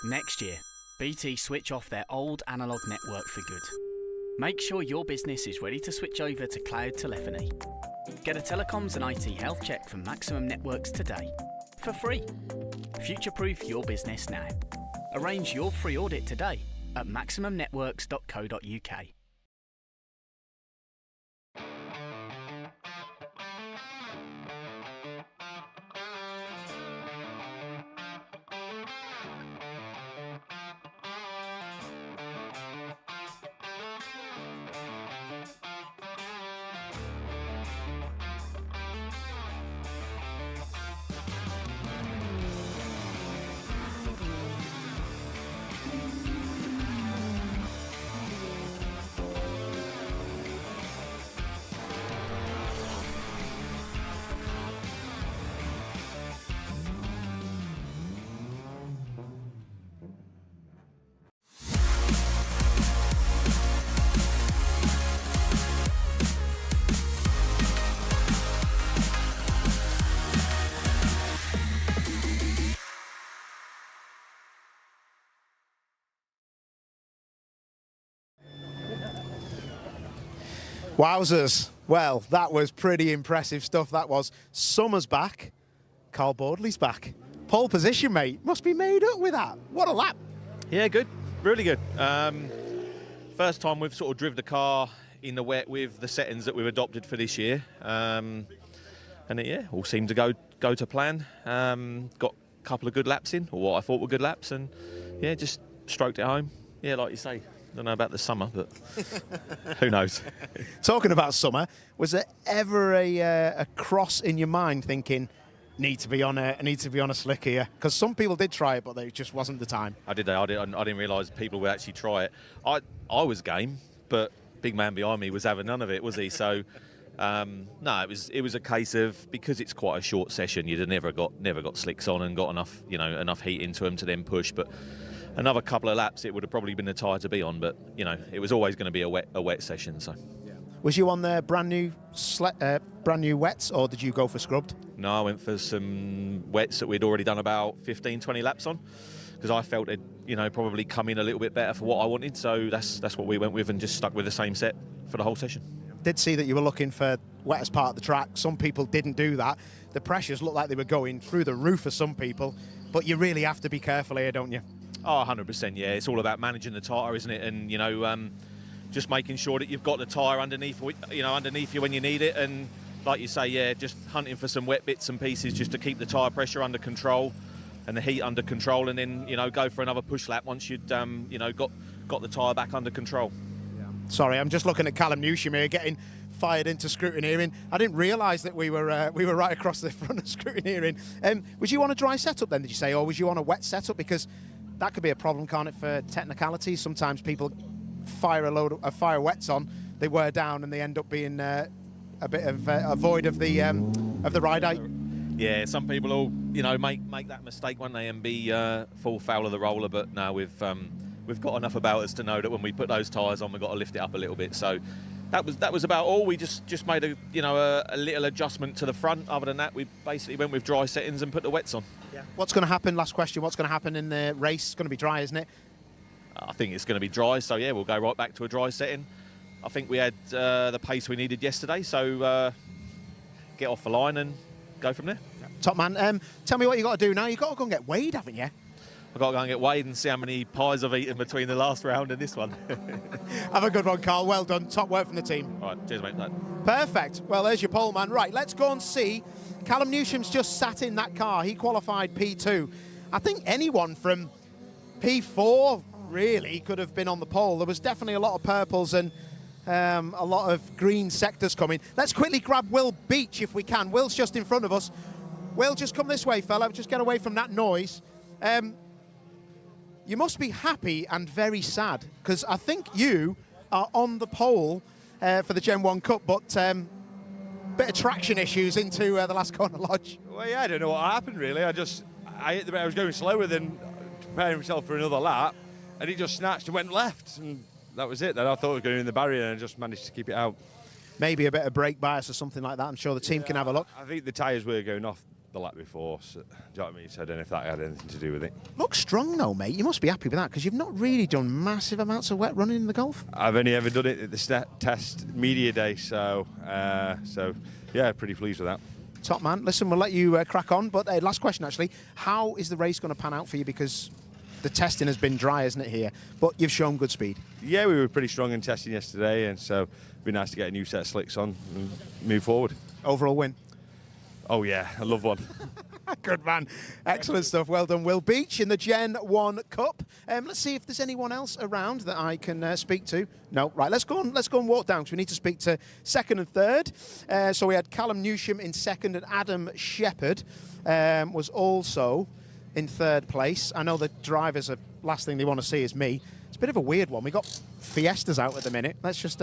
Next year, BT switch off their old analogue network for good. Make sure your business is ready to switch over to cloud telephony. Get a telecoms and IT health check from Maximum Networks today, for free. Future-proof your business now. Arrange your free audit today at maximumnetworks.co.uk. Wowzers. Well, that was pretty impressive stuff, that was. Summer's back. Carl Boardley's back. Pole position, mate. Must be made up with that. What a lap. Yeah, good. Really good. First time we've sort of driven the car in the wet with the settings that we've adopted for this year. And it, yeah, all seemed to go to plan. Got a couple of good laps in, or what I thought were good laps, and yeah, just stroked it home. Yeah, like you say. Don't know about the summer, but who knows? Talking about summer, was there ever a cross in your mind thinking, need to be on a slick here? Because some people did try it, but it just wasn't the time. I didn't realise people would actually try it. I was game, but big man behind me was having none of it, was he? So no, it was a case of, because it's quite a short session, you'd have never got slicks on and got enough heat into them to then push, but. Another couple of laps, it would have probably been the tyre to be on, but it was always going to be a wet session. So, was you on the brand new wets, or did you go for scrubbed? No, I went for some wets that we'd already done about 15, 20 laps on, because I felt it, probably come in a little bit better for what I wanted. So that's what we went with, and just stuck with the same set for the whole session. Did see that you were looking for wettest part of the track. Some people didn't do that. The pressures looked like they were going through the roof for some people, but you really have to be careful here, don't you? Oh, 100%, yeah. It's all about managing the tyre, isn't it? And, just making sure that you've got the tyre underneath you when you need it. And like you say, yeah, just hunting for some wet bits and pieces just to keep the tyre pressure under control and the heat under control, and then, go for another push lap once you'd, got the tyre back under control. Yeah. Sorry, I'm just looking at Callum Newsham here getting fired into scrutineering. I didn't realise that we were right across the front of scrutineering. Was you on a dry setup then, did you say, or was you on a wet setup? Because that could be a problem, can't it, for technicalities? Sometimes people fire fire wets on, they wear down, and they end up being a bit of a void of the ride out. Yeah, some people will make that mistake, won't they, and be full foul of the roller. But no, we've got enough about us to know that when we put those tyres on, we've got to lift it up a little bit. So that was about all. We just made a little adjustment to the front. Other than that, we basically went with dry settings and put the wets on. Yeah. What's going to happen? Last question. What's going to happen in the race? It's going to be dry, isn't it? I think it's going to be dry. So yeah, we'll go right back to a dry setting. I think we had the pace we needed yesterday. So get off the line and go from there. Yeah. Top man. Tell me what you got to do now. You've got to go and get weighed, haven't you? I've got to go and get weighed and see how many pies I've eaten between the last round and this one. Have a good one, Carl. Well done. Top work from the team. All right, cheers, mate. Perfect. Well, there's your pole man. Right, let's go and see. Callum Newsham's just sat in that car. He qualified P2. I think anyone from P4 really could have been on the pole. There was definitely a lot of purples and a lot of green sectors coming. Let's quickly grab Will Beach if we can. Will's just in front of us. Will, just come this way, fella. Just get away from that noise. You must be happy and very sad, because I think you are on the pole for the Gen 1 Cup, but bit of traction issues into the last corner lodge. Well, yeah, I don't know what happened, really. I hit the bit. I was going slower than preparing myself for another lap, and he just snatched and went left, and that was it. Then I thought it was going in the barrier, and I just managed to keep it out. Maybe a bit of brake bias or something like that. I'm sure the team can have a look. I think the tyres were going off the lap before. So, do you know what I mean? So I don't know if that had anything to do with it. Looks strong though, mate. You must be happy with that because you've not really done massive amounts of wet running in the Golf. I've only ever done it at the test media day, so yeah, pretty pleased with that. Top man. Listen, we'll let you crack on. But last question, actually. How is the race going to pan out for you? Because the testing has been dry, isn't it, here? But you've shown good speed. Yeah, we were pretty strong in testing yesterday, and so it'd be nice to get a new set of slicks on and move forward. Overall win. Oh, yeah, I love one. Good man. Excellent stuff. Well done, Will Beach, in the Gen 1 Cup. Let's see if there's anyone else around that I can speak to. No, right, let's go and walk down because we need to speak to second and third. So we had Callum Newsham in second and Adam Shepherd was also in third place. I know the drivers, are last thing they want to see is me. It's a bit of a weird one. We got Fiestas out at the minute. Let's just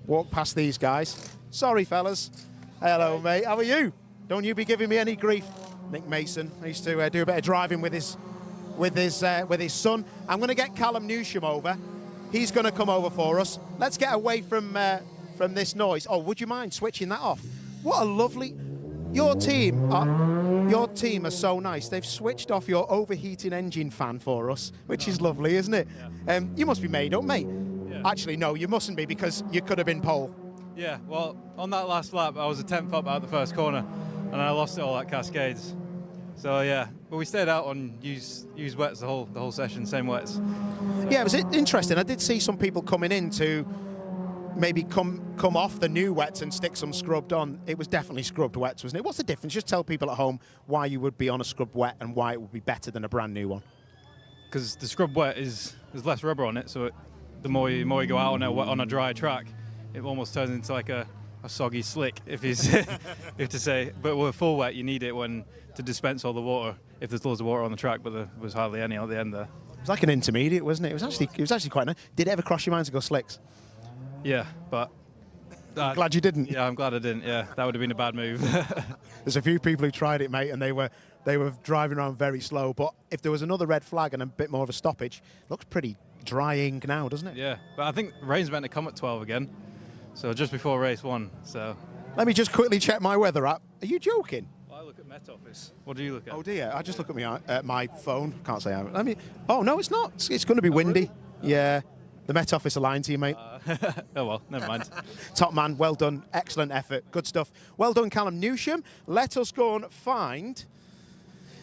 walk past these guys. Sorry, fellas. Hello, mate. How are you? Don't you be giving me any grief. Nick Mason. I used to do a bit of driving with his son. I'm going to get Callum Newsham over. He's going to come over for us. Let's get away from this noise. Oh, would you mind switching that off? What a lovely... Your team are so nice. They've switched off your overheating engine fan for us, which is lovely, isn't it? Yeah. You must be made up, mate. Yeah. Actually, no, you mustn't be because you could have been pole. Yeah, well, on that last lap, I was a 10th up out the first corner, and I lost it all at Cascades. So yeah, but we stayed out on use wets the whole session, same wets. So. Yeah, it was interesting. I did see some people coming in to maybe come off the new wets and stick some scrubbed on. It was definitely scrubbed wets, wasn't it? What's the difference? Just tell people at home why you would be on a scrubbed wet and why it would be better than a brand new one. Because the scrubbed wet there's less rubber on it, so the more you go out on a dry track, it almost turns into like a soggy slick, if you to say. But with full wet, you need it to dispense all the water. If there's loads of water on the track, but there was hardly any at the end there. It was like an intermediate, wasn't it? It was actually quite nice. Did it ever cross your mind to go slicks? Yeah, but I'm glad you didn't. Yeah, I'm glad I didn't. Yeah, that would have been a bad move. There's a few people who tried it, mate, and they were driving around very slow. But if there was another red flag and a bit more of a stoppage, it looks pretty drying now, doesn't it? Yeah, but I think rain's meant to come at 12 again. So just before race 1. So let me just quickly check my weather app. Are you joking? Well, I look at Met Office. What do you look at? Oh dear, I just look at my phone. Can't say I mean. Oh no, it's not. It's going to be windy. Really? Yeah, the Met Office are lying to you, mate. Oh well, never mind. Top man, well done. Excellent effort. Good stuff. Well done, Callum Newsham. Let us go and find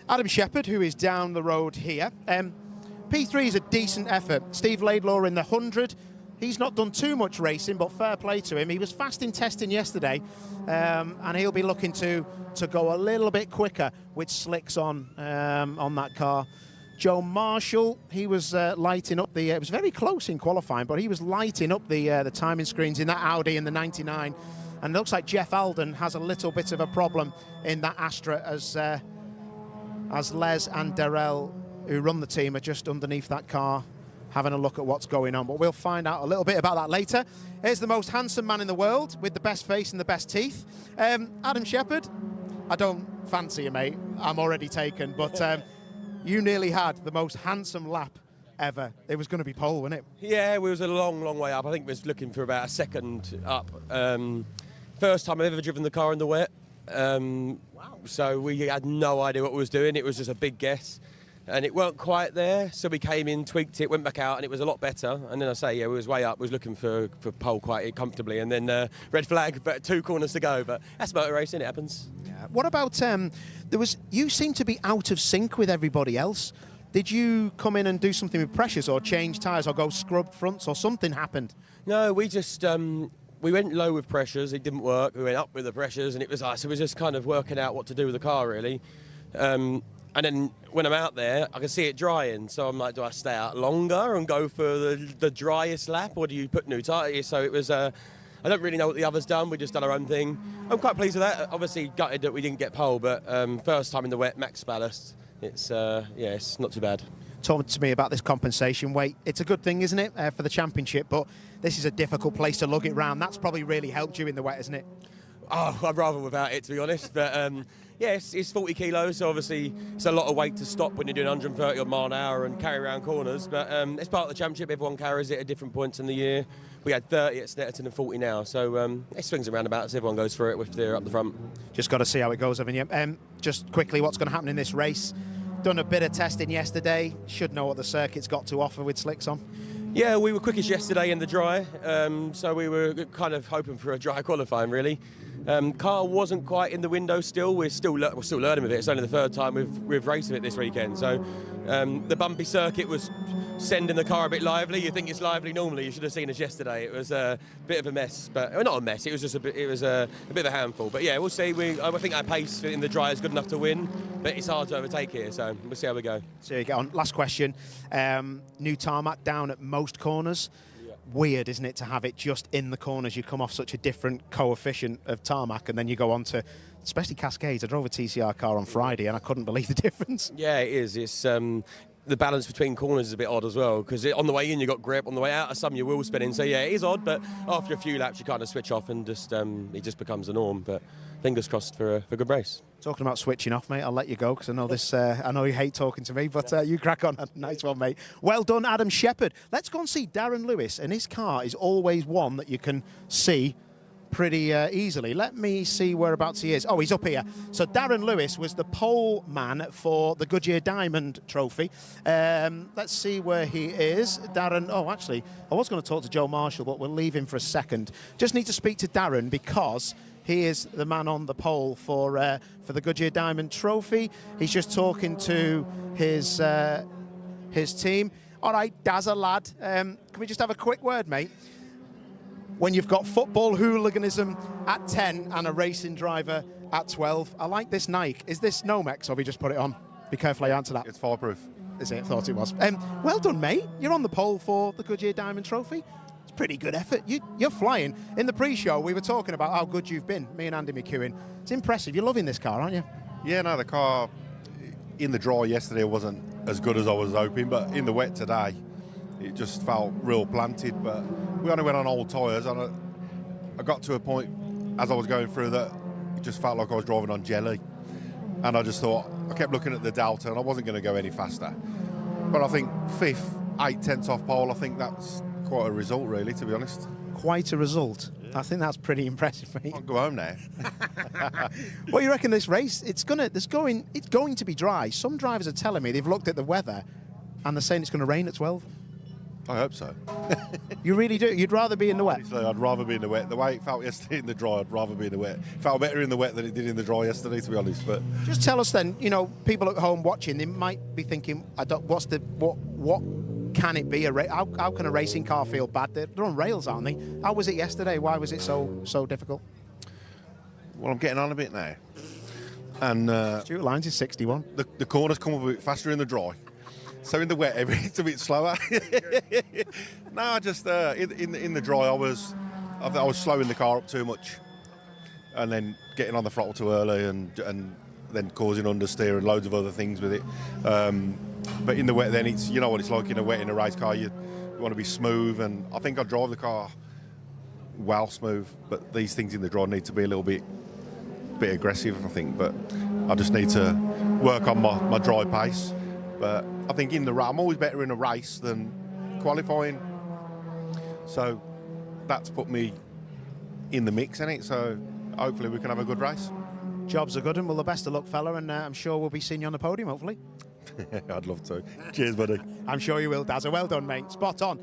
Adam Shepherd, who is down the road here. P3 is a decent effort. Steve Laidlaw in the 100. He's not done too much racing, but fair play to him. He was fast in testing yesterday, and he'll be looking to go a little bit quicker with slicks on that car. Joe Marshall, he was lighting up it was very close in qualifying, but he was lighting up the timing screens in that Audi in the 99. And it looks like Jeff Alden has a little bit of a problem in that Astra as Les and Darrell, who run the team, are just underneath that car, having a look at what's going on. But we'll find out a little bit about that later. Here's the most handsome man in the world with the best face and the best teeth. Adam Shepherd, I don't fancy you, mate. I'm already taken. But you nearly had the most handsome lap ever. It was going to be pole, wasn't it? Yeah, we was a long, long way up. I think we was looking for about a second up. First time I've ever driven the car in the wet. Wow. So we had no idea what we was doing. It was just a big guess. And it weren't quite there, so we came in, tweaked it, went back out, and it was a lot better. And then we was way up, we was looking for pole quite comfortably, and then red flag, but 2 corners to go. But that's motor racing, it happens. Yeah. What about, you seem to be out of sync with everybody else. Did you come in and do something with pressures, or change tyres, or go scrubbed fronts, or something happened? No, we just, we went low with pressures, it didn't work. We went up with the pressures, and it was so we were just kind of working out what to do with the car, really. And then when I'm out there, I can see it drying. So I'm like, do I stay out longer and go for the driest lap, or do you put new tyres? So it was, I don't really know what the others done. We just done our own thing. I'm quite pleased with that. Obviously gutted that we didn't get pole, but first time in the wet, max ballast. It's, it's not too bad. Talk to me about this compensation weight. It's a good thing, isn't it, for the championship, but this is a difficult place to lug it round. That's probably really helped you in the wet, isn't it? Oh, I'd rather without it, to be honest. But Yeah, it's 40 kilos, so obviously it's a lot of weight to stop when you're doing 130 mile an hour and carry around corners. But it's part of the championship. Everyone carries it at different points in the year. We had 30 at Snetterton and 40 now, so it swings around about as everyone goes through it with their up the front. Just got to see how it goes, haven't you? Just quickly, what's going to happen in this race? Done a bit of testing yesterday. Should know what the circuit's got to offer with slicks on. Yeah, we were quickest yesterday in the dry, so we were kind of hoping for a dry qualifying, really. Car wasn't quite in the window still. We're still learning with it. It's only the third time we've raced with it this weekend. So the bumpy circuit was sending the car a bit lively. You think it's lively normally. You should have seen us yesterday. It was a bit of a mess, but not a mess. It was just a bit of a handful. But yeah, we'll see. I think our pace in the dry is good enough to win, but it's hard to overtake here. So we'll see how we go. So you get on. Last question. New tarmac down at most corners. Weird, isn't it, to have it just in the corners? You come off such a different coefficient of tarmac, and then you go on to, especially Cascades. I drove a TCR car on Friday, and I couldn't believe the difference. Yeah, it is. It's the balance between corners is a bit odd as well, because on the way in you got grip, on the way out of some you're wheel spinning. So yeah, it is odd, but after a few laps you kind of switch off and just it just becomes the norm. But fingers crossed for a good race. Talking about switching off, mate, I'll let you go because I know this. I know you hate talking to me, but you crack on. Nice one, mate. Well done, Adam Shepherd. Let's go and see Darren Lewis, and his car is always one that you can see pretty easily. Let me see whereabouts he is. Oh, he's up here. So Darren Lewis was the pole man for the Goodyear Diamond Trophy. Let's see where he is. Darren, oh, actually, I was going to talk to Joe Marshall, but we'll leave him for a second. Just need to speak to Darren because he is the man on the pole for the Goodyear Diamond Trophy. He's just talking to his team. All right, Dazza, lad, can we just have a quick word, mate? When you've got football hooliganism at 10 and a racing driver at 12, I like this Nike. Is this Nomex, or have you just put it on? Be careful how you answer that. It's fireproof. Is it? Thought it was. Well done, mate. You're on the pole for the Goodyear Diamond Trophy. It's pretty good effort. You're flying. In the pre-show, we were talking about how good you've been, me and Andy McEwen. It's impressive. You're loving this car, aren't you? Yeah, no, the car in the dry yesterday wasn't as good as I was hoping, but in the wet today, it just felt real planted. But we only went on old tyres, and I got to a point as I was going through that it just felt like I was driving on jelly. And I just thought, I kept looking at the Delta, and I wasn't going to go any faster. But I think 5th, 8/10 off pole, I think that's quite a result, really, to be honest. Quite a result. Yeah. I think that's pretty impressive, mate. I'll go home now. What do you reckon this race? It's going to be dry. Some drivers are telling me they've looked at the weather and they're saying it's going to rain at 12. I hope so. You really do? You'd rather be in the wet? Honestly, I'd rather be in the wet. The way it felt yesterday in the dry, I'd rather be in the wet. It felt better in the wet than it did in the dry yesterday, to be honest. But just tell us then, you know, people at home watching, they might be thinking, what can it be? How can a racing car feel bad? They're on rails, aren't they? How was it yesterday? Why was it so difficult? Well, I'm getting on a bit now. And Stuart Lyons is 61. The corners come up a bit faster in the dry. So in the wet, it's a bit slower. No, I just in the dry, I was slowing the car up too much, and then getting on the throttle too early, and then causing understeer and loads of other things with it. But in the wet, then it's, you know what it's like in the wet in a race car. You want to be smooth, and I think I drive the car well smooth. But these things in the dry need to be a little bit aggressive, I think. But I just need to work on my dry pace. But I think I'm always better in a race than qualifying. So that's put me in the mix, innit? So hopefully we can have a good race. Jobs are good, and well, the best of luck, fella, and I'm sure we'll be seeing you on the podium, hopefully. I'd love to. Cheers, buddy. I'm sure you will, Dazza. Well done, mate. Spot on.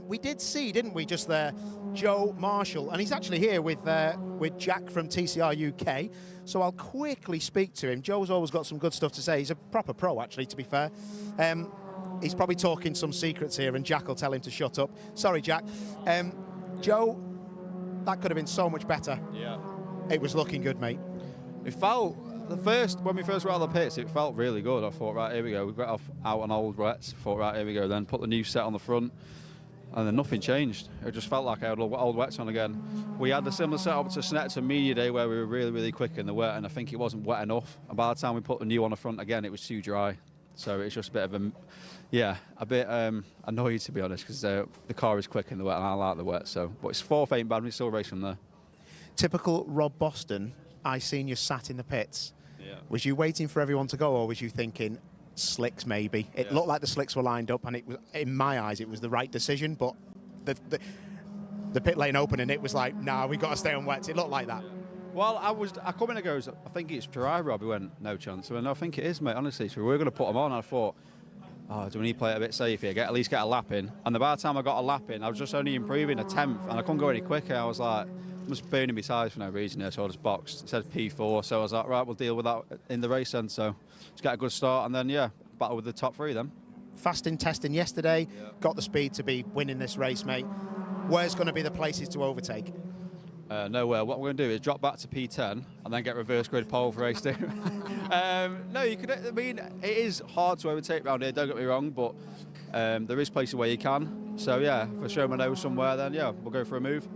We did see, didn't we, just there, Joe Marshall, and he's actually here with Jack from TCR UK. So I'll quickly speak to him. Joe's always got some good stuff to say. He's a proper pro, actually, to be fair. He's probably talking some secrets here, and Jack will tell him to shut up. Sorry, Jack. Joe, that could have been so much better. Yeah. It was looking good, mate. It felt, when we first got out of the pits, it felt really good. I thought, right, here we go. We got out on old wets. I thought, right, here we go. Then put the new set on the front, and then nothing changed. It just felt like I had old wets on again. We had the similar setup to Snetterton Media Day, where we were really, really quick in the wet, and I think it wasn't wet enough. And by the time we put the new on the front again, it was too dry. So it's just a bit of a bit annoyed, to be honest, because the car is quick in the wet, and I like the wet. So, but it's 4th ain't bad. We still race from there. Typical Rob Boston. I seen you sat in the pits. Was you waiting for everyone to go, or was you thinking slicks maybe? It looked like the slicks were lined up, and it was, in my eyes, it was the right decision. But the pit lane opened, and it was like, nah, we got to stay on wets. It looked like that. Well, I come in and goes, I think it's dry, Rob. He went, no chance. I went, no, I think it is, mate, honestly. So we were going to put them on. I thought, oh, do we need to play it a bit safe here? At least get a lap in. And by the time I got a lap in, I was just only improving a 10th, and I couldn't go any quicker. I was like, I'm just burning my tyres for no reason here, so I just boxed. It said P4, so I was like, right, we'll deal with that in the race then. So just get a good start, and then, yeah, battle with the top 3 then. Fast in testing yesterday, got the speed to be winning this race, mate. Where's going to be the places to overtake? Nowhere. What we're going to do is drop back to P10 and then get reverse grid pole for race 2. No, you could. I mean, it is hard to overtake around here, don't get me wrong, but there is places where you can. So, yeah, if I show my nose somewhere, then, yeah, we'll go for a move.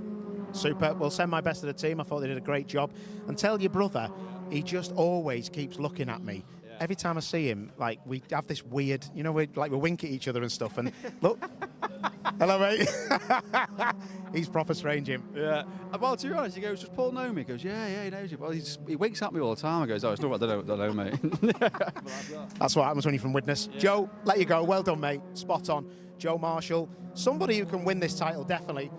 Super. Well, send my best to the team. I thought they did a great job. And tell your brother, he just always keeps looking at me. Every time I see him, like, we have this weird, you know, we wink at each other and stuff. And look, hello, mate. He's proper strange, him. Yeah. Well, to be honest, he goes, does Paul know me? He goes, yeah, he knows you. Well, he winks at me all the time. I goes, oh, it's not what they don't know, mate. That's what happens when you're from Widnes. Yeah. Joe, let you go. Well done, mate. Spot on. Joe Marshall, somebody who can win this title, definitely.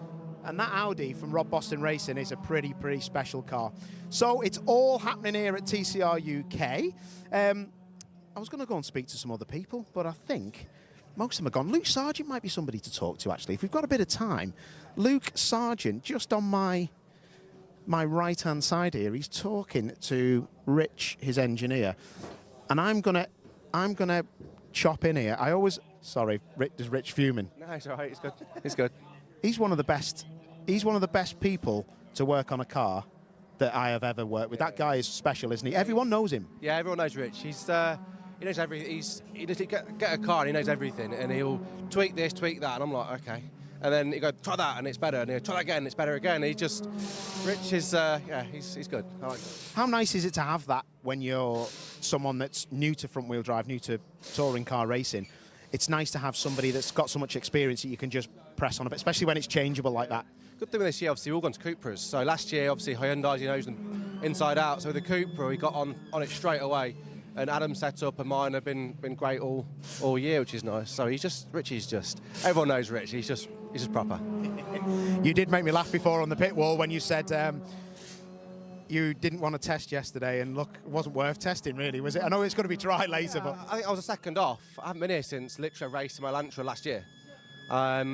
And that Audi from Rob Boston Racing is a pretty special car. So it's all happening here at TCR UK. I was going to go and speak to some other people, but I think most of them are gone. Luke Sargent might be somebody to talk to, actually. If we've got a bit of time. Luke Sargent, just on my right-hand side here, he's talking to Rich, his engineer. And I'm gonna chop in here. Sorry, there's Rich fuming. No, it's all right. It's good. It's good. He's one of the best people to work on a car that I have ever worked with. That guy is special, isn't he? Everyone knows him. Yeah, everyone knows Rich. He knows everything. He just get a car and he knows everything, and he'll tweak this, tweak that, and I'm like, okay. And then he goes, try that, and it's better. And he'll try that again, it's better again. Rich is, he's good. I like it. How nice is it to have that when you're someone that's new to front-wheel drive, new to touring car racing? It's nice to have somebody that's got so much experience that you can just press on a bit, especially when it's changeable like that. Good thing with this year, obviously, we've all gone to Cupras. So last year, obviously, Hyundai, he knows them inside out. So with the Cupra, he got on it straight away. And Adam's setup and mine have been great all year, which is nice. So everyone knows Rich. He's just proper. You did make me laugh before on the pit wall when you said you didn't want to test yesterday, and look, it wasn't worth testing, really, was it? I know it's going to be dry later, but I think I was a second off. I haven't been here since literally I raced in my Lantra last year. I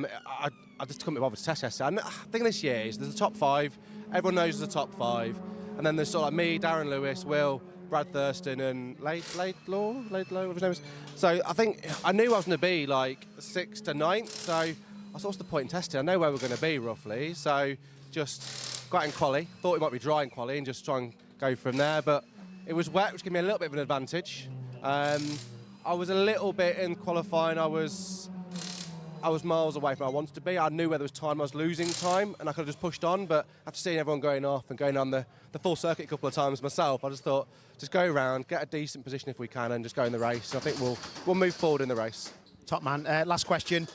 just couldn't be bothered to test yesterday. And I think this year there's the top 5. Everyone knows there's the top 5, and then there's sort of like me, Darren Lewis, Will, Brad Thurston, and Laidlaw, whatever his name is. So I think I knew I was going to be like 6th to 9th. So I thought, what's the point in testing? I know where we're going to be roughly. So just got out in quali. Thought it might be dry in quali and just try and go from there. But it was wet, which gave me a little bit of an advantage. I was a little bit in qualifying. I was miles away from where I wanted to be. I knew where there was time, I was losing time, and I could have just pushed on, but after seeing everyone going off and going on the full circuit a couple of times myself, I just thought, just go around, get a decent position if we can, and just go in the race. I think we'll move forward in the race. Top man. Last question.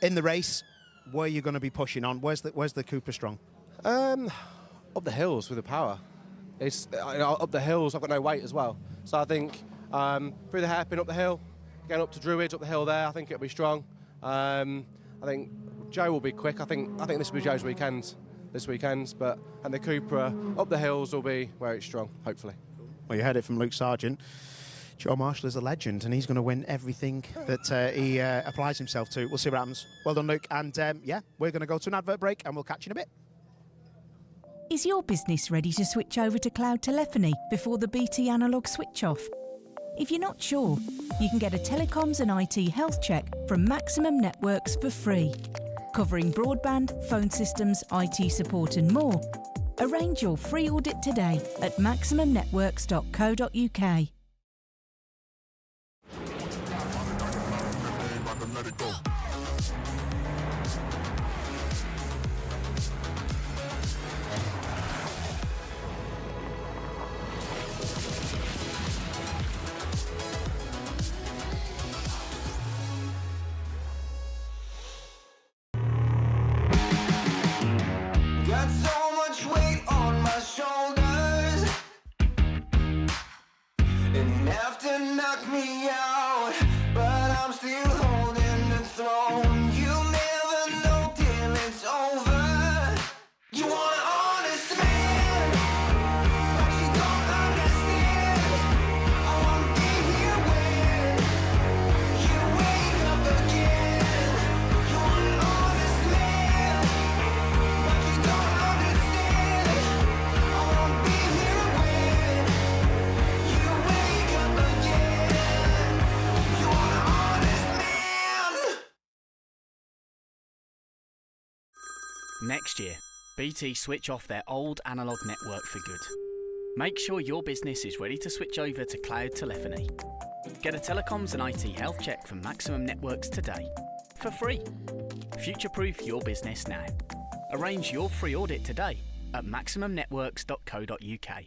In the race, where are you going to be pushing on? Where's the Cooper strong? Up the hills with the power. It's up the hills, I've got no weight as well. So I think through the hairpin up the hill, going up to Druids, up the hill there, I think it'll be strong. I think Joe will be quick. I think this will be Joe's weekend this weekend, and the Cupra up the hills will be where it's strong, hopefully. Well, you heard it from Luke Sargent. Joe Marshall is a legend, and he's going to win everything that he applies himself to. We'll see what happens. Well done, Luke. And yeah, we're going to go to an advert break, and we'll catch you in a bit. Is your business ready to switch over to cloud telephony before the BT analogue switch off? If you're not sure, you can get a telecoms and IT health check from Maximum Networks for free, covering broadband, phone systems, IT support and more. Arrange your free audit today at maximumbnetworks.co.uk. Got so much weight on my shoulders. Enough to knock me out, but I'm still holding the throne. You'll never know till it's over. You want an honest man, but you don't understand. I won't be here when you wake up again. You want an honest man, but you don't understand. I won't be here when you wake up again. You want an honest man. Next year, BT switch off their old analogue network for good. Make sure your business is ready to switch over to cloud telephony. Get a telecoms and IT health check from Maximum Networks today, for free. Future-proof your business now. Arrange your free audit today at maximumnetworks.co.uk.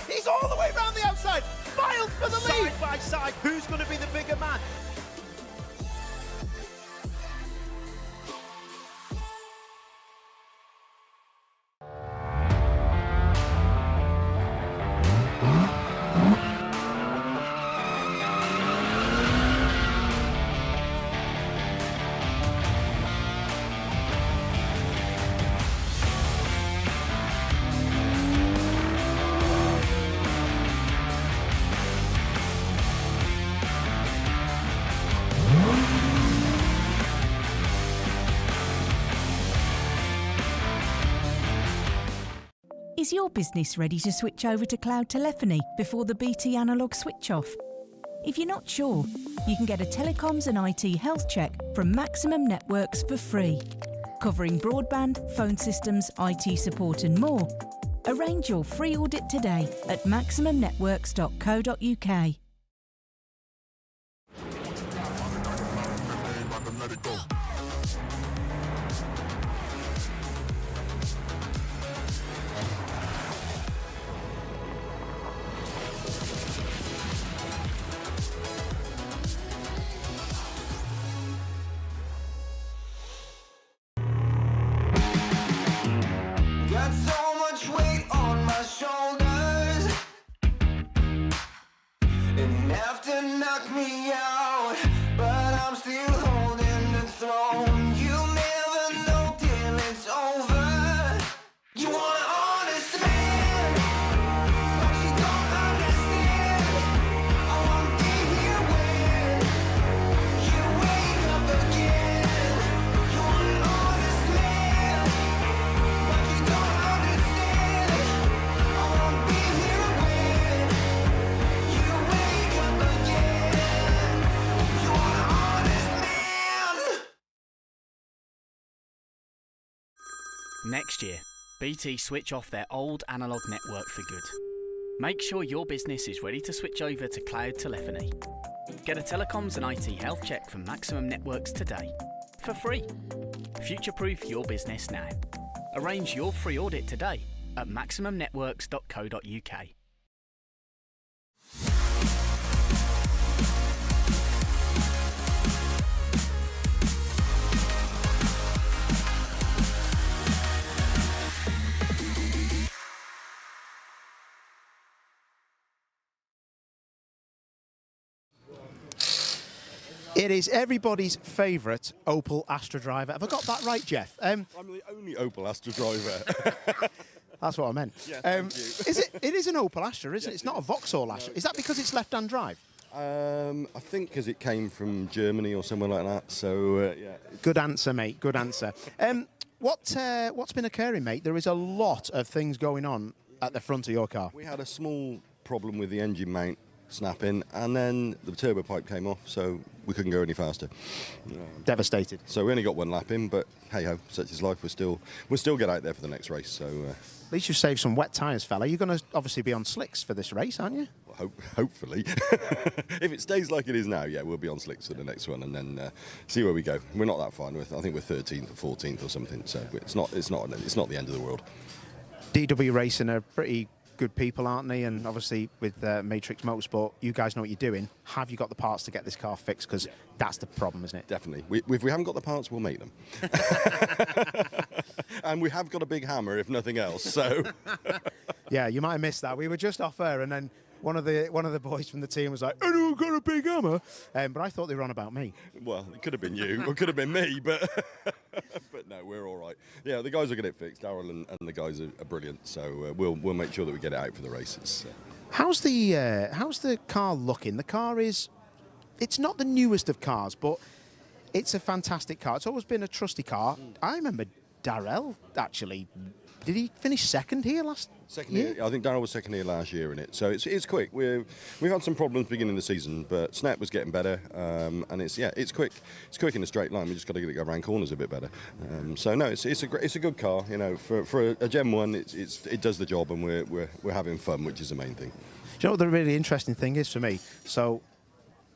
He's all the way around the outside. Miles for the lead. Side by side, who's going to be the bigger man? Is your business ready to switch over to cloud telephony before the BT analogue switch off? If you're not sure, you can get a telecoms and IT health check from Maximum Networks for free, covering broadband, phone systems, IT support and more. Arrange your free audit today at maximumnetworks.co.uk. Got so much weight on my shoulders, enough to knock me out, but I'm still holding the throne. You'll never know till it's over. You want an honest man, but you don't understand. I won't be here when you wake up again. You want an honest man, but you don't understand. I won't be here when you wake up again. You want an honest man. Next year, BT switch off their old analogue network for good. Make sure your business is ready to switch over to cloud telephony. Get a telecoms and IT health check from Maximum Networks today, for free. Future-proof your business now. Arrange your free audit today at maximumnetworks.co.uk. It is everybody's favourite Opel Astra driver. Have I got that right, Jeff? I'm the only Opel Astra driver. That's what I meant. Yeah, thank you. It is an Opel Astra, isn't it? It's not a Vauxhall Astra. Is that because it's left-hand drive? I think because it came from Germany or somewhere like that. So yeah. Good answer, mate. Good answer. What's been occurring, mate? There is a lot of things going on at the front of your car. We had a small problem with the engine mount snapping, and then the turbo pipe came off, so we couldn't go any faster. Devastated. So we only got one lap in, but hey ho, such is life. We'll still get out there for the next race. So at least you've saved some wet tyres, fella. You're going to obviously be on slicks for this race, aren't you? Hopefully. If it stays like it is now, yeah, we'll be on slicks for the next one, and then see where we go. We're not that far. I think we're 13th or 14th or something. So it's not the end of the world. DW Racing are pretty good people, aren't they? And obviously with Matrix Motorsport, you guys know what you're doing. Have you got the parts to get this car fixed? Because that's the problem, isn't it? Definitely. If we haven't got the parts, we'll make them. And we have got a big hammer, if nothing else. So yeah, you might have missed that. We were just off air, and then one of the boys from the team was like, "Anyone got a big hammer?" But I thought they were on about me. Well, it could have been you, or it could have been me, but but no, we're all right. Yeah, the guys will get it fixed. Darryl and the guys are brilliant, so we'll make sure that we get it out for the races. How's the car looking? The car it's not the newest of cars, but it's a fantastic car. It's always been a trusty car. I remember Darrell actually. Did he finish second here last year? I think Darryl was second here last year in it. So it's quick. We've had some problems beginning of the season, but Snap was getting better, and it's quick. It's quick in a straight line. We just got to get it go around corners a bit better. So no, it's a good car. You know, for a Gen 1, it does the job, and we're having fun, which is the main thing. Do you know what the really interesting thing is for me? So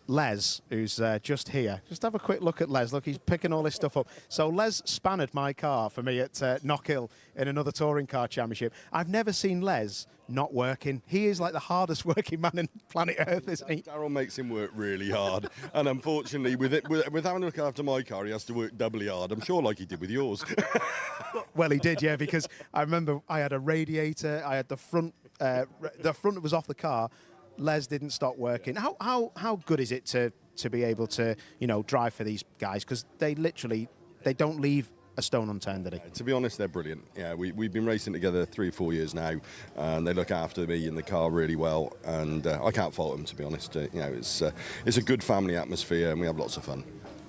Les, who's just here. Just have a quick look at Les. Look, he's picking all this stuff up. So Les spanned my car for me at Knockhill in another touring car championship. I've never seen Les not working. He is like the hardest working man on planet Earth, isn't he? Darryl makes him work really hard, and unfortunately, with having to look after my car, he has to work doubly hard. I'm sure, like he did with yours. Well, he did, yeah, because I remember I had a radiator. I had the front that was off the car. Les didn't stop working. How good is it to be able to drive for these guys, because they don't leave a stone unturned, do they? To be honest, they're brilliant. Yeah, we've been racing together 3 or 4 years now, and they look after me in the car really well, and I can't fault them, to be honest. It's a good family atmosphere, and we have lots of fun.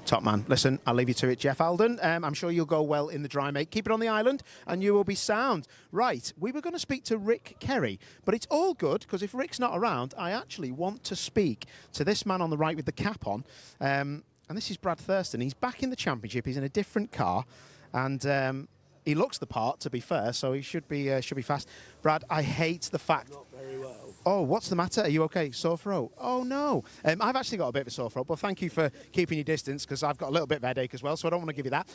Top man. Listen, I'll leave you to it, Jeff Alden. I'm sure you'll go well in the dry, mate. Keep it on the island and you will be sound. Right, we were going to speak to Rick Kerry, but it's all good, because if Rick's not around, I actually want to speak to this man on the right with the cap on. And this is Brad Thurston. He's back in the championship. He's in a different car, and he looks the part, to be fair, so he should be fast. Brad, I hate the fact... Not very well. Oh, what's the matter? Are you okay? Sore throat? Oh, no. I've actually got a bit of a sore throat, but thank you for keeping your distance, because I've got a little bit of a headache as well, so I don't want to give you that.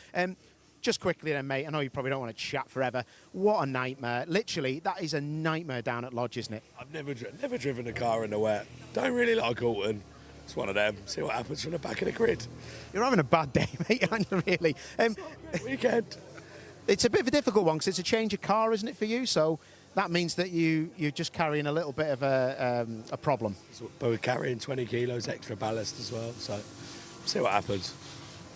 Just quickly then, mate, I know you probably don't want to chat forever. What a nightmare. Literally, that is a nightmare down at Lodge, isn't it? I've never driven a car in the wet. Don't really like Oulton. It's one of them. See what happens from the back of the grid. You're having a bad day, mate, aren't you, really? Weekend. It's a bit of a difficult one, because it's a change of car, isn't it, for you? So that means that you're just carrying a little bit of a problem. But we're carrying 20 kilos extra ballast as well, so see what happens.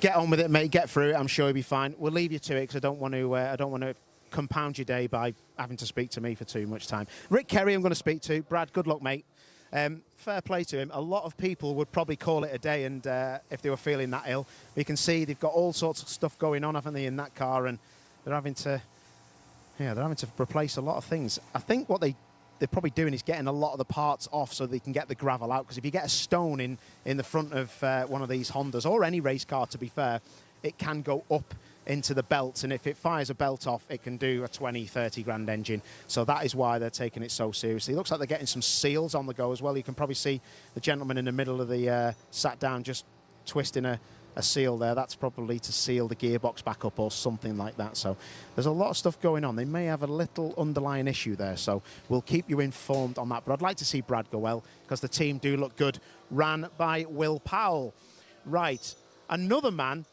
Get on with it, mate. Get through it. I'm sure you'll be fine. We'll leave you to it, because I don't want to compound your day by having to speak to me for too much time. Rick Kerry, I'm going to speak to. Brad, good luck, mate. Fair play to him. A lot of people would probably call it a day, and if they were feeling that ill. You can see they've got all sorts of stuff going on, haven't they, in that car, and they're having to replace a lot of things. I think what they're probably doing is getting a lot of the parts off so they can get the gravel out, because if you get a stone in the front of one of these Hondas, or any race car, to be fair, it can go up into the belts, and if it fires a belt off, it can do a 20-30 grand engine. So that is why they're taking it so seriously. It looks like they're getting some seals on the go as well. You can probably see the gentleman in the middle of the sat down just twisting a seal there. That's probably to seal the gearbox back up or something like that. So there's a lot of stuff going on. They may have a little underlying issue there, so we'll keep you informed on that. But I'd like to see Brad go well, because the team do look good. Ran by Will Powell. Right, another man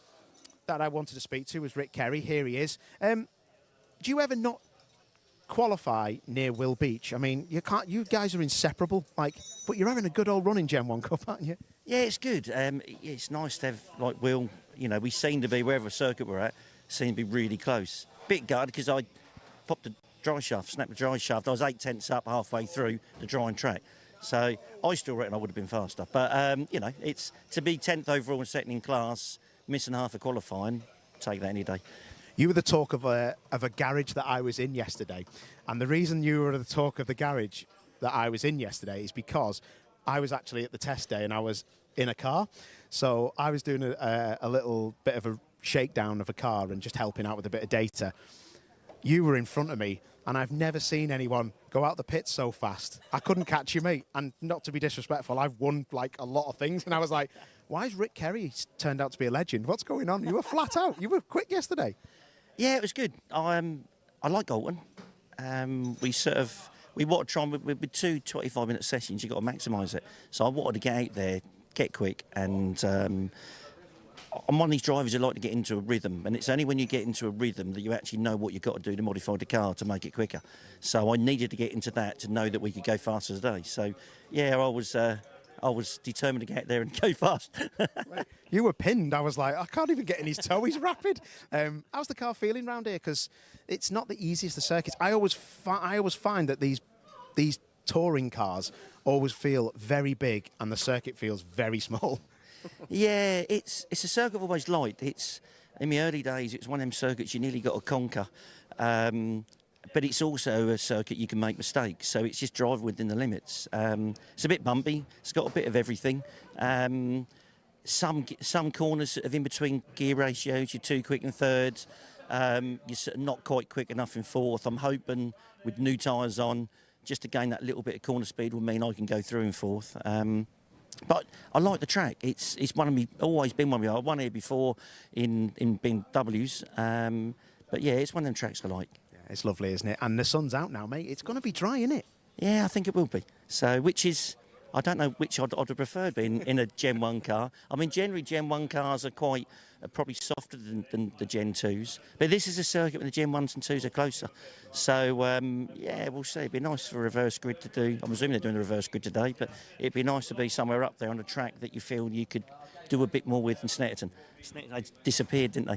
that I wanted to speak to was Rick Kerry. Here he is. Do you ever not qualify near Will Beach? I mean, you guys are inseparable, but you're having a good old run in Gen 1 Cup, aren't you? Yeah, it's good. It's nice to have, like Will, we seem to be, wherever circuit we're at, seem to be really close. Bit gutted, because I popped a dry shaft, snapped the dry shaft. I was 8/10 up halfway through the drying track. So I still reckon I would have been faster. But, you know, it's to be 10th overall and second in class, missing half a qualifying, take that any day. You were the talk of a garage that I was in yesterday. And the reason you were the talk of the garage that I was in yesterday is because I was actually at the test day and I was in a car. So I was doing a little bit of a shakedown of a car and just helping out with a bit of data. You were in front of me, and I've never seen anyone go out the pits so fast. I couldn't catch you, mate. And not to be disrespectful, I've won like a lot of things. And I was like, why is Rick Kerry turned out to be a legend? What's going on? You were flat out. You were quick yesterday. Yeah, it was good. I like Oulton. We want to try, with two 25-minute sessions, you've got to maximise it. So I wanted to get out there, get quick, and I'm one of these drivers who like to get into a rhythm, and it's only when you get into a rhythm that you actually know what you've got to do to modify the car to make it quicker. So I needed to get into that to know that we could go faster today. So, yeah, I was determined to get there and go fast. You were pinned. I was like, I can't even get in his toe. He's rapid. How's the car feeling round here? Because it's not the easiest of circuits. I always find that these touring cars always feel very big and the circuit feels very small. Yeah, it's a circuit I've always liked. It's in my early days, it was one of them circuits you nearly got to conquer. But it's also a circuit you can make mistakes, so it's just drive within the limits. It's a bit bumpy. It's got a bit of everything. Some corners sort of in between gear ratios, you're too quick in third. You're sort of not quite quick enough in fourth. I'm hoping with new tyres on, just to gain that little bit of corner speed will mean I can go through in fourth. But I like the track. It's one of me, always been one of me. I won here before in BMWs. But yeah, it's one of them tracks I like. Yeah, it's lovely, isn't it? And the sun's out now, mate. It's going to be dry, isn't it? Yeah, I think it will be. So, which is, I don't know which I'd have preferred being in a Gen 1 car. I mean, generally Gen 1 cars are quite, probably softer than the Gen 2s. But this is a circuit where the Gen 1s and 2s are closer. So, yeah, we'll see. It'd be nice for a reverse grid to do. I'm assuming they're doing the reverse grid today, but it'd be nice to be somewhere up there on a track that you feel you could do a bit more with than Snetterton. Snetterton disappeared, didn't they?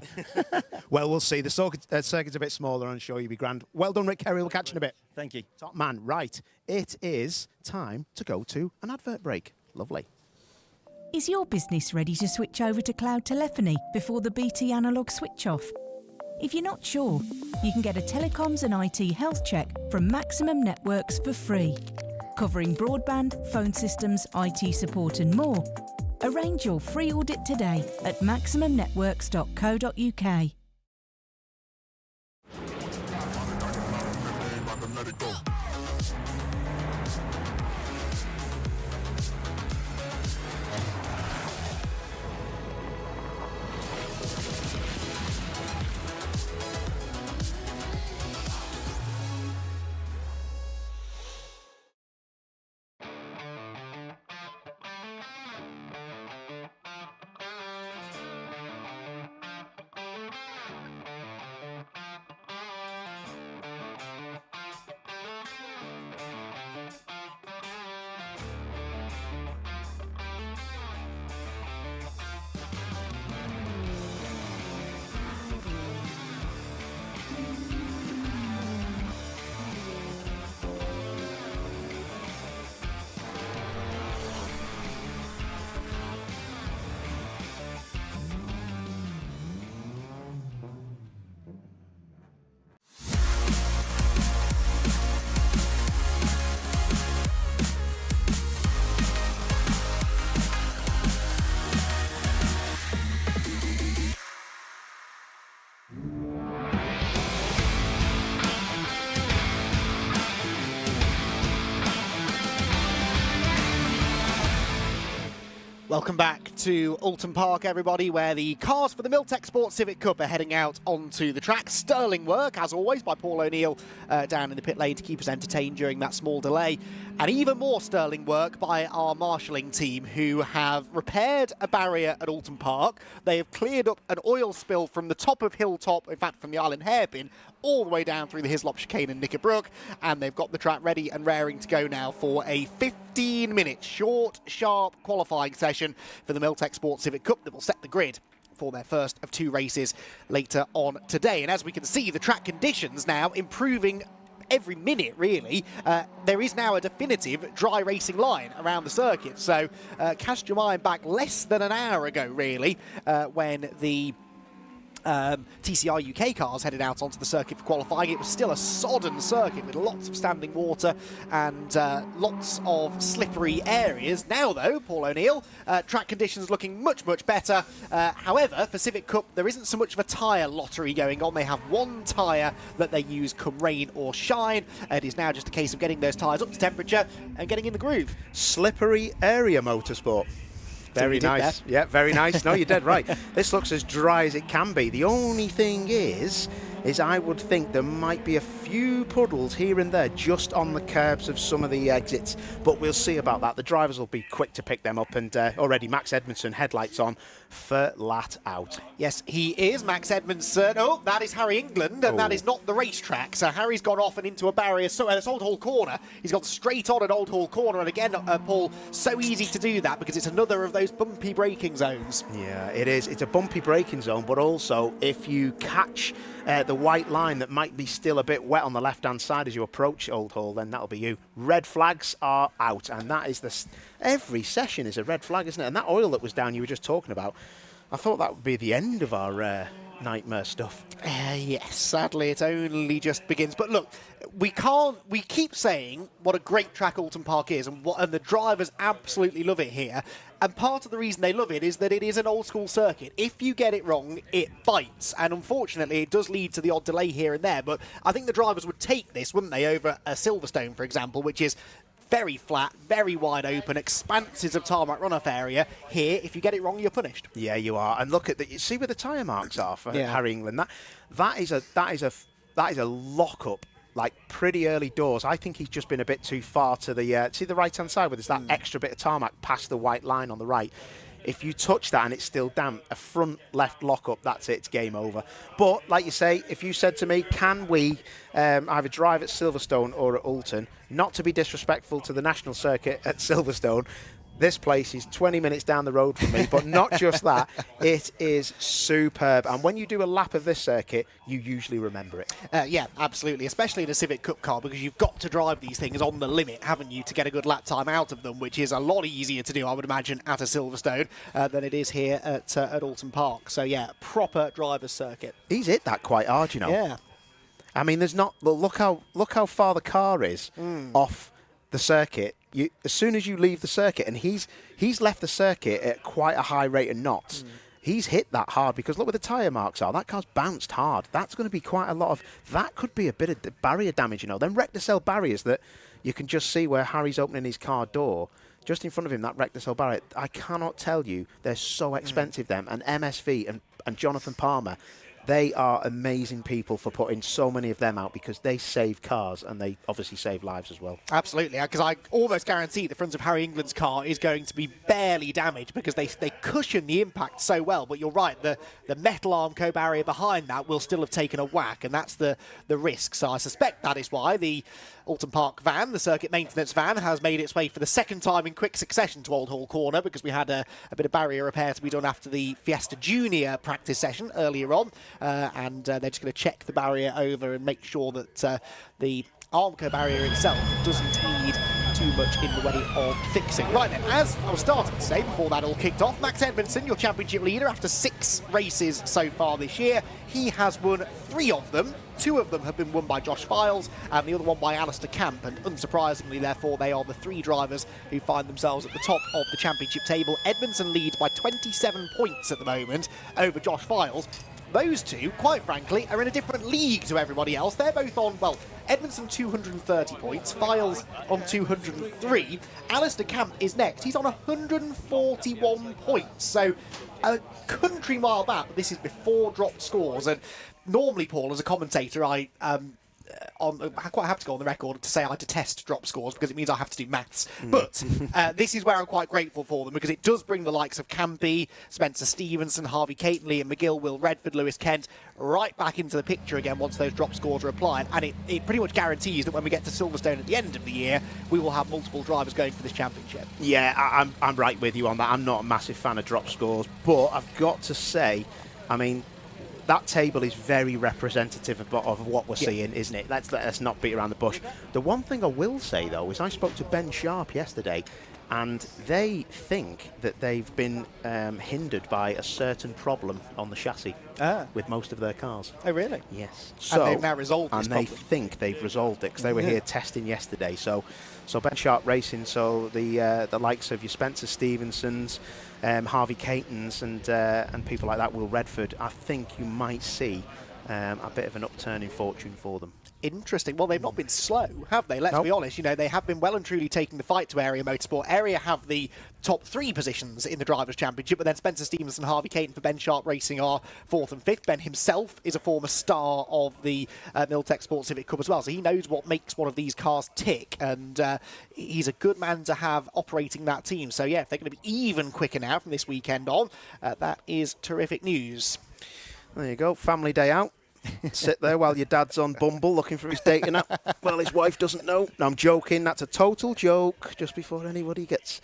Well, we'll see. The circuit's a bit smaller, I'm sure you'll be grand. Well done, Rick Kerry. We'll catch you in a bit. Thank you. Top man. Right. It is time to go to an advert break. Lovely. Is your business ready to switch over to cloud telephony before the BT analogue switch off? If you're not sure, you can get a telecoms and IT health check from Maximum Networks for free, covering broadband, phone systems, IT support and more. Arrange your free audit today at maximumnetworks.co.uk. Welcome back to Oulton Park, everybody, where the cars for the Milltek Sport Civic Cup are heading out onto the track. Sterling work, as always, by Paul O'Neill down in the pit lane to keep us entertained during that small delay. And even more sterling work by our marshalling team, who have repaired a barrier at Oulton Park. They have cleared up an oil spill from the top of Hilltop, in fact from the Island Hairpin, all the way down through the Hislop Chicane and Knickerbrook. And they've got the track ready and raring to go now for a 15-minute short, sharp qualifying session for the Milltek Sport Civic Cup that will set the grid for their first of two races later on today. And as we can see, the track conditions now improving every minute, really, there is now a definitive dry racing line around the circuit. So cast your mind back less than an hour ago, really, when the TCR UK cars headed out onto the circuit for qualifying. It was still a sodden circuit with lots of standing water and lots of slippery areas. Now, though, Paul O'Neill, track conditions looking much, much better. However, for Civic Cup, there isn't so much of a tyre lottery going on. They have one tyre that they use come rain or shine. It is now just a case of getting those tyres up to temperature and getting in the groove. Slippery area motorsport. Very nice. Yeah, very nice. No, you're dead right. This looks as dry as it can be. The only thing is I would think there might be a few puddles here and there just on the curbs of some of the exits, but we'll see about that. The drivers will be quick to pick them up, and already Max Edmondson, headlights on, flat out. Yes, he is, Max Edmondson. Oh, that is Harry England, and that is not the racetrack. So Harry's gone off and into a barrier. So it's Old Hall Corner. He's gone straight on at Old Hall Corner, and again, Paul, so easy to do that because it's another of those bumpy braking zones. Yeah, it is. It's a bumpy braking zone, but also if you catch the white line that might be still a bit wet on the left-hand side as you approach Old Hall, then that'll be you. Red flags are out, and that is every session is a red flag, isn't it? And that oil that was down you were just talking about, I thought that would be the end of our nightmare stuff. Yes, sadly it only just begins. But look, we keep saying what a great track Oulton Park is, and the drivers absolutely love it here. And part of the reason they love it is that it is an old school circuit. If you get it wrong, it bites. And unfortunately, it does lead to the odd delay here and there. But I think the drivers would take this, wouldn't they, over a Silverstone, for example, which is very flat, very wide open, expanses of tarmac runoff area. Here, if you get it wrong, you're punished. Yeah, you are. And look at you see where the tyre marks are for Harry England. That is a lock-up, like pretty early doors. I think he's just been a bit too far to the see the right-hand side where there's that extra bit of tarmac past the white line on the right. If you touch that and it's still damp, a front left lock-up, that's it, it's game over. But, like you say, if you said to me, can we either drive at Silverstone or at Oulton, not to be disrespectful to the national circuit at Silverstone, this place is 20 minutes down the road from me, but not just that, it is superb. And when you do a lap of this circuit, you usually remember it. Yeah, absolutely, especially in a Civic Cup car, because you've got to drive these things on the limit, haven't you, to get a good lap time out of them, which is a lot easier to do, I would imagine, at a Silverstone than it is here at Oulton Park. So, yeah, proper driver's circuit. He's hit that quite hard, you know. Yeah. I mean, there's not... Look how far the car is off the circuit. As soon as you leave the circuit, and he's left the circuit at quite a high rate of knots, he's hit that hard, because look where the tyre marks are. That car's bounced hard. That's going to be quite a lot of... That could be a bit of barrier damage, you know. Them wreck-to-cell barriers that you can just see where Harry's opening his car door. Just in front of him, that wreck-to-cell barrier. I cannot tell you, they're so expensive, them. And MSV and Jonathan Palmer, they are amazing people for putting so many of them out, because they save cars and they obviously save lives as well. Absolutely, because I almost guarantee the front of Harry England's car is going to be barely damaged, because they cushion the impact so well. But you're right, the metal Armco barrier behind that will still have taken a whack, and that's the risk. So I suspect that is why the Oulton Park van, the circuit maintenance van, has made its way for the second time in quick succession to Old Hall Corner, because we had a bit of barrier repair to be done after the Fiesta Junior practice session earlier on, and they're just going to check the barrier over and make sure that the Armco barrier itself doesn't need too much in the way of fixing. Right then, as I was starting to say before that all kicked off, Max Edmondson, your championship leader after 6 races so far this year. He has won 3 of them. 2 of them have been won by Josh Files and the other one by Alistair Camp, and unsurprisingly, therefore, they are the 3 drivers who find themselves at the top of the championship table. Edmondson leads by 27 points at the moment over Josh Files. Those 2, quite frankly, are in a different league to everybody else. They're both on, well, Edmondson 230 points, Files on 203. Alistair Camp is next. He's on 141 points. So a country mile back, but this is before dropped scores. And normally, Paul, as a commentator, I quite have to go on the record to say I detest drop scores, because it means I have to do maths. But this is where I'm quite grateful for them, because it does bring the likes of Campy, Spencer Stevenson, Harvey Caton, Liam McGill, Will Redford, Lewis Kent right back into the picture again once those drop scores are applied. And it pretty much guarantees that when we get to Silverstone at the end of the year, we will have multiple drivers going for this championship. Yeah, I'm right with you on that. I'm not a massive fan of drop scores, but I've got to say, I mean, that table is very representative of what we're seeing, isn't it? Let's not beat around the bush. The one thing I will say, though, is I spoke to Ben Sharp yesterday, and they think that they've been hindered by a certain problem on the chassis with most of their cars. Oh, really? Yes. So, and they've now resolved this problem. And they think they've resolved it because they were here testing yesterday. So Ben Sharp Racing, so the likes of your Spencer Stevensons, Harvey Catons and people like that, Will Redford, I think you might see a bit of an upturn in fortune for them. Interesting. Well, they've not been slow, have they? Let's be honest. You know, they have been well and truly taking the fight to Area Motorsport. Area have the top 3 positions in the Drivers' Championship, but then Spencer Stevenson and Harvey Caton for Ben Sharp Racing are 4th and 5th. Ben himself is a former star of the Milltek Sports Civic Cup as well, so he knows what makes one of these cars tick, and he's a good man to have operating that team. So, yeah, if they're going to be even quicker now from this weekend on, that is terrific news. There you go. Family day out. Sit there while your dad's on Bumble looking for his dating app. Well, his wife doesn't know. No, I'm joking. That's a total joke. Just before anybody gets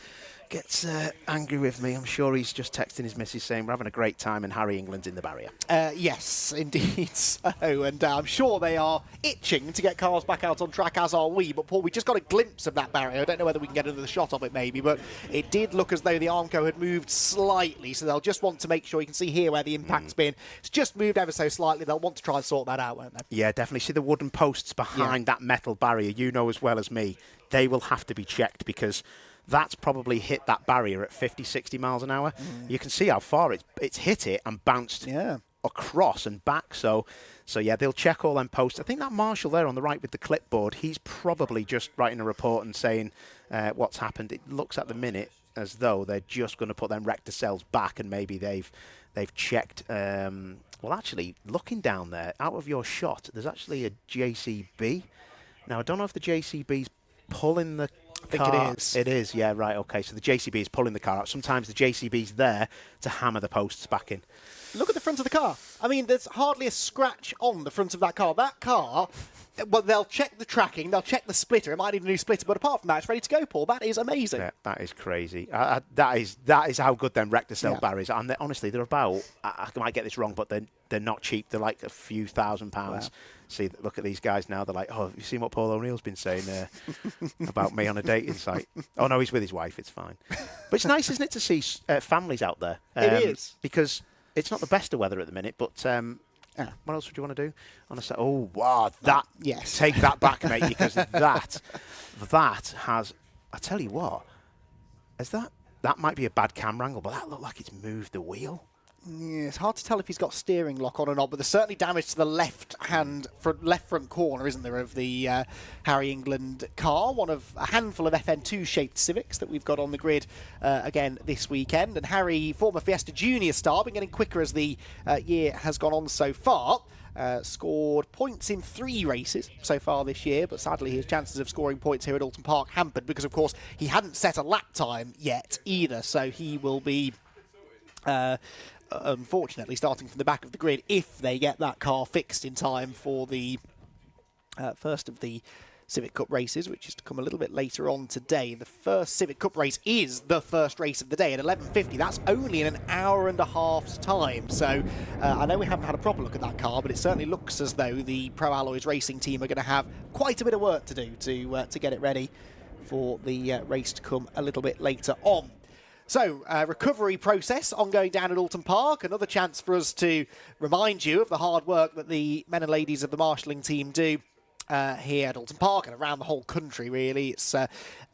angry with me, I'm sure he's just texting his missus saying we're having a great time and Harry England's in the barrier. Yes, indeed so. And I'm sure they are itching to get cars back out on track, as are we. But, Paul, we just got a glimpse of that barrier. I don't know whether we can get another shot of it, maybe, but it did look as though the Armco had moved slightly, so they'll just want to make sure. You can see here where the impact's been. It's just moved ever so slightly. They'll want to try and sort that out, won't they? Yeah, definitely. See the wooden posts behind that metal barrier. You know as well as me, they will have to be checked because that's probably hit that barrier at 50, 60 miles an hour. You can see how far it's hit it and bounced across and back. So yeah, they'll check all them posts. I think that marshal there on the right with the clipboard, he's probably just writing a report and saying what's happened. It looks at the minute as though they're just going to put them rector cells back, and maybe they've checked. Well, actually, looking down there, out of your shot, there's actually a JCB. Now, I don't know if the JCB's pulling the I think it is. It is, yeah, right, okay. So the JCB is pulling the car out. Sometimes the JCB's there to hammer the posts back in. Look at the front of the car. I mean, there's hardly a scratch on the front of that car. That car, well, they'll check the tracking, they'll check the splitter. It might need a new splitter, but apart from that, it's ready to go, Paul. That is amazing. Yeah, that is crazy. That is how good them rector cell barriers are. And honestly, they're about, I might get this wrong, but they're not cheap. They're like a few £1,000s. Wow. See, look at these guys now. They're like, oh, have you seen what Paul O'Neill's been saying about me on a dating site? Oh, no, he's with his wife. It's fine. But it's nice, isn't it, to see families out there? It is. Because it's not the best of weather at the minute, but what else would you want to do on a set? Oh, wow, that, yes. Take that back, mate, because that has, I tell you what, that might be a bad camera angle, but that looked like it's moved the wheel. Yeah, it's hard to tell if he's got steering lock on or not, but there's certainly damage to the left front corner, isn't there, of the Harry England car, one of a handful of FN2 shaped Civics that we've got on the grid again this weekend. And Harry, former Fiesta Junior star, been getting quicker as the year has gone on so far. Scored points in 3 races so far this year, but sadly his chances of scoring points here at Oulton Park hampered because, of course, he hadn't set a lap time yet either, so he will be unfortunately starting from the back of the grid if they get that car fixed in time for the first of the Civic Cup races, which is to come a little bit later on today. The first Civic Cup race is the first race of the day at 11:50. That's only in an hour and a half's time. So I know we haven't had a proper look at that car, but it certainly looks as though the Pro Alloys racing team are going to have quite a bit of work to do to get it ready for the race to come a little bit later on. So, recovery process ongoing down at Oulton Park. Another chance for us to remind you of the hard work that the men and ladies of the marshalling team do here at Oulton Park and around the whole country, really.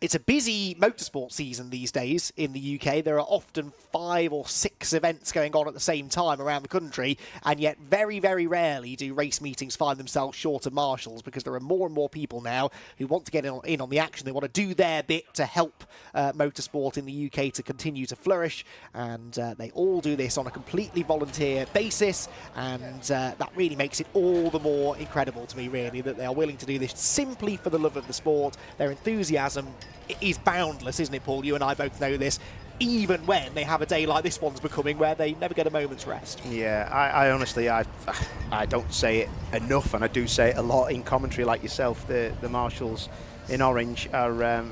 It's a busy motorsport season these days in the UK. There are often 5 or 6 events going on at the same time around the country, and yet very, very rarely do race meetings find themselves short of marshals, because there are more and more people now who want to get in on the action. They want to do their bit to help motorsport in the UK to continue to flourish, and they all do this on a completely volunteer basis, and that really makes it all the more incredible to me, really, that they are willing to do this simply for the love of the sport. Their enthusiasm is boundless, isn't it, Paul? You and I both know this, even when they have a day like this one's becoming, where they never get a moment's rest. Yeah, I honestly, I don't say it enough, and I do say it a lot in commentary like yourself. The marshals in orange are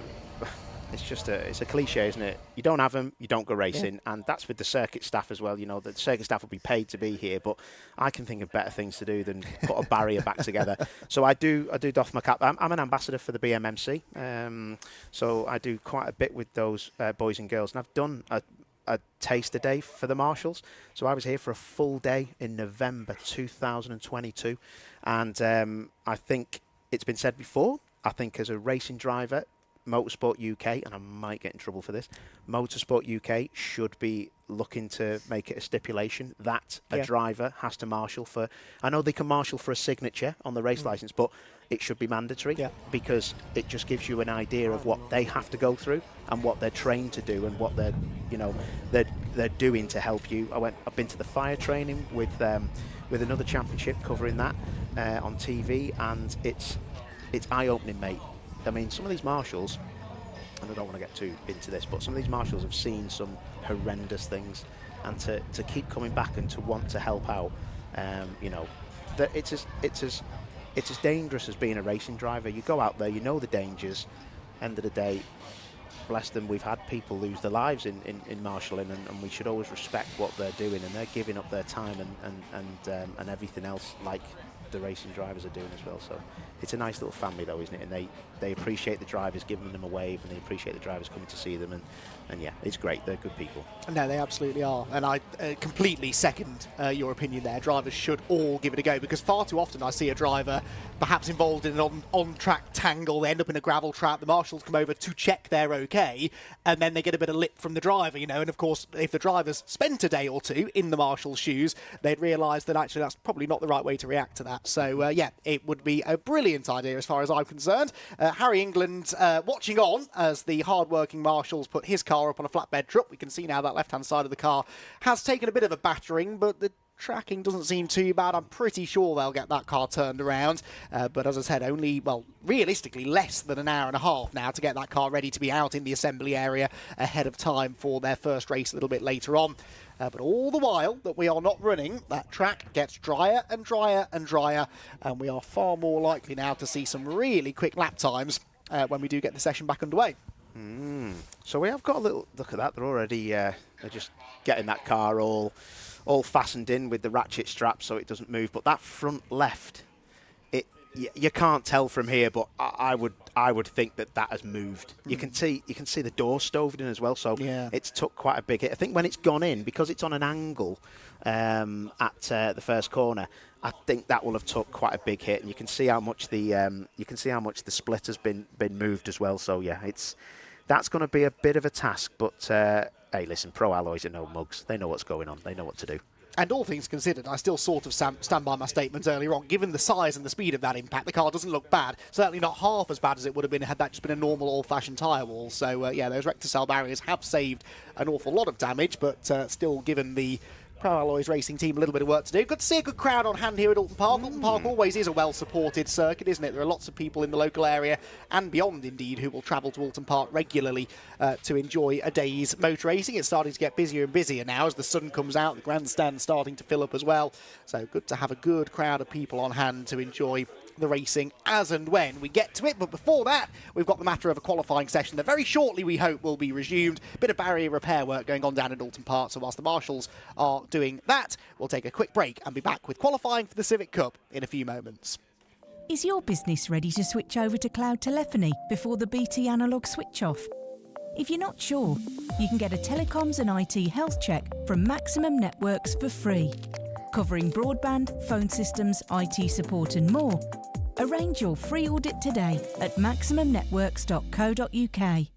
it's a cliche, isn't it? You don't have them, you don't go racing, and that's with the circuit staff as well. You know, the circuit staff will be paid to be here, but I can think of better things to do than put a barrier back together. So I do doff my cap. I'm an ambassador for the BMMC, so I do quite a bit with those boys and girls, and I've done a taster day for the marshals. So I was here for a full day in November 2022, and I think it's been said before, I think as a racing driver, Motorsport UK, and I might get in trouble for this, Motorsport UK should be looking to make it a stipulation that a driver has to marshal for, I know they can marshal for a signature on the race licence, but it should be mandatory because it just gives you an idea of what they have to go through and what they're trained to do and what they're, you know, they're doing to help you. I've been to the fire training with another championship covering that on TV, and it's eye-opening, mate. I mean, some of these marshals, and I don't want to get too into this, but some of these marshals have seen some horrendous things, and to keep coming back and to want to help out, you know, that it's as dangerous as being a racing driver. You go out there, you know the dangers. End of the day, bless them, we've had people lose their lives in marshalling, and we should always respect what they're doing, and they're giving up their time and everything else like the racing drivers are doing as well. So it's a nice little family though, isn't it? And they appreciate the drivers giving them a wave, and they appreciate the drivers coming to see them, and yeah, it's great. They're good people. No, they absolutely are, and I completely second your opinion there. Drivers should all give it a go, because far too often I see a driver perhaps involved in an on-track tangle, they end up in a gravel trap, the marshals come over to check they're okay, and then they get a bit of lip from the driver, you know, and of course if the driver's spent a day or two in the marshal's shoes, they'd realise that actually that's probably not the right way to react to that. So yeah, it would be a brilliant idea as far as I'm concerned. Harry England watching on as the hard-working marshals put his car up on a flatbed truck. We can see now that left-hand side of the car has taken a bit of a battering, but the tracking doesn't seem too bad. I'm pretty sure they'll get that car turned around. But as I said, only, well, realistically less than an hour and a half now to get that car ready to be out in the assembly area ahead of time for their first race a little bit later on. But all the while that we are not running, that track gets drier and drier and drier, and we are far more likely now to see some really quick lap times when we do get the session back underway. So we have got a little look at that. They're already they're just getting that car all fastened in with the ratchet strap so it doesn't move. But that front left, you can't tell from here, but I would think that has moved. You can see the door stoved in as well, so it's took quite a big hit. I think when it's gone in, because it's on an angle at the first corner, I think that will have took quite a big hit, and you can see how much the split has been moved as well. So yeah, that's going to be a bit of a task, but hey, listen, Pro Alloys are no mugs. They know what's going on. They know what to do. And all things considered, I still sort of stand by my statements earlier on. Given the size and the speed of that impact, the car doesn't look bad. Certainly not half as bad as it would have been had that just been a normal old-fashioned tyre wall. So, yeah, those recticel barriers have saved an awful lot of damage, but still given the Pro Alloys racing team a little bit of work to do. Good to see a good crowd on hand here at Oulton Park. Oulton Park always is a well-supported circuit, isn't it? There are lots of people in the local area and beyond, indeed, who will travel to Oulton Park regularly to enjoy a day's motor racing. It's starting to get busier and busier now as the sun comes out. The grandstand's starting to fill up as well. So good to have a good crowd of people on hand to enjoy the racing as and when we get to it. But before that, we've got the matter of a qualifying session that very shortly, we hope, will be resumed. A bit of barrier repair work going on down at Oulton Park, so whilst the marshals are doing that, we'll take a quick break and be back with qualifying for the Civic Cup in a few moments. Is your business ready to switch over to cloud telephony before the BT analogue switch off? If you're not sure, you can get a telecoms and IT health check from Maximum Networks for free, covering broadband, phone systems, IT support and more. Arrange your free audit today at maximumbnetworks.co.uk.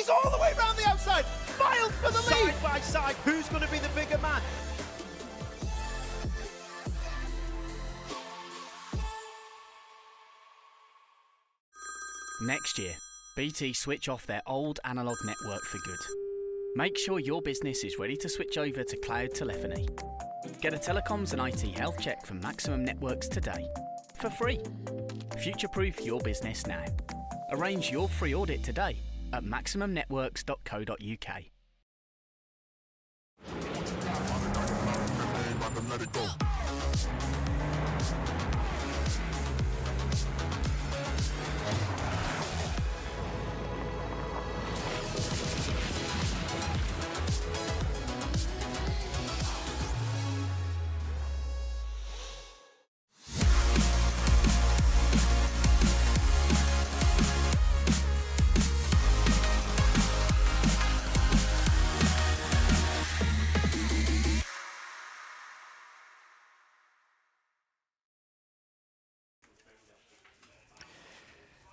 He's all the way round the outside. Miles for the lead. Side by side, who's going to be the bigger man? Next year, BT switch off their old analogue network for good. Make sure your business is ready to switch over to cloud telephony. Get a telecoms and IT health check from Maximum Networks today, for free. Future-proof your business now. Arrange your free audit today at maximumnetworks.co.uk.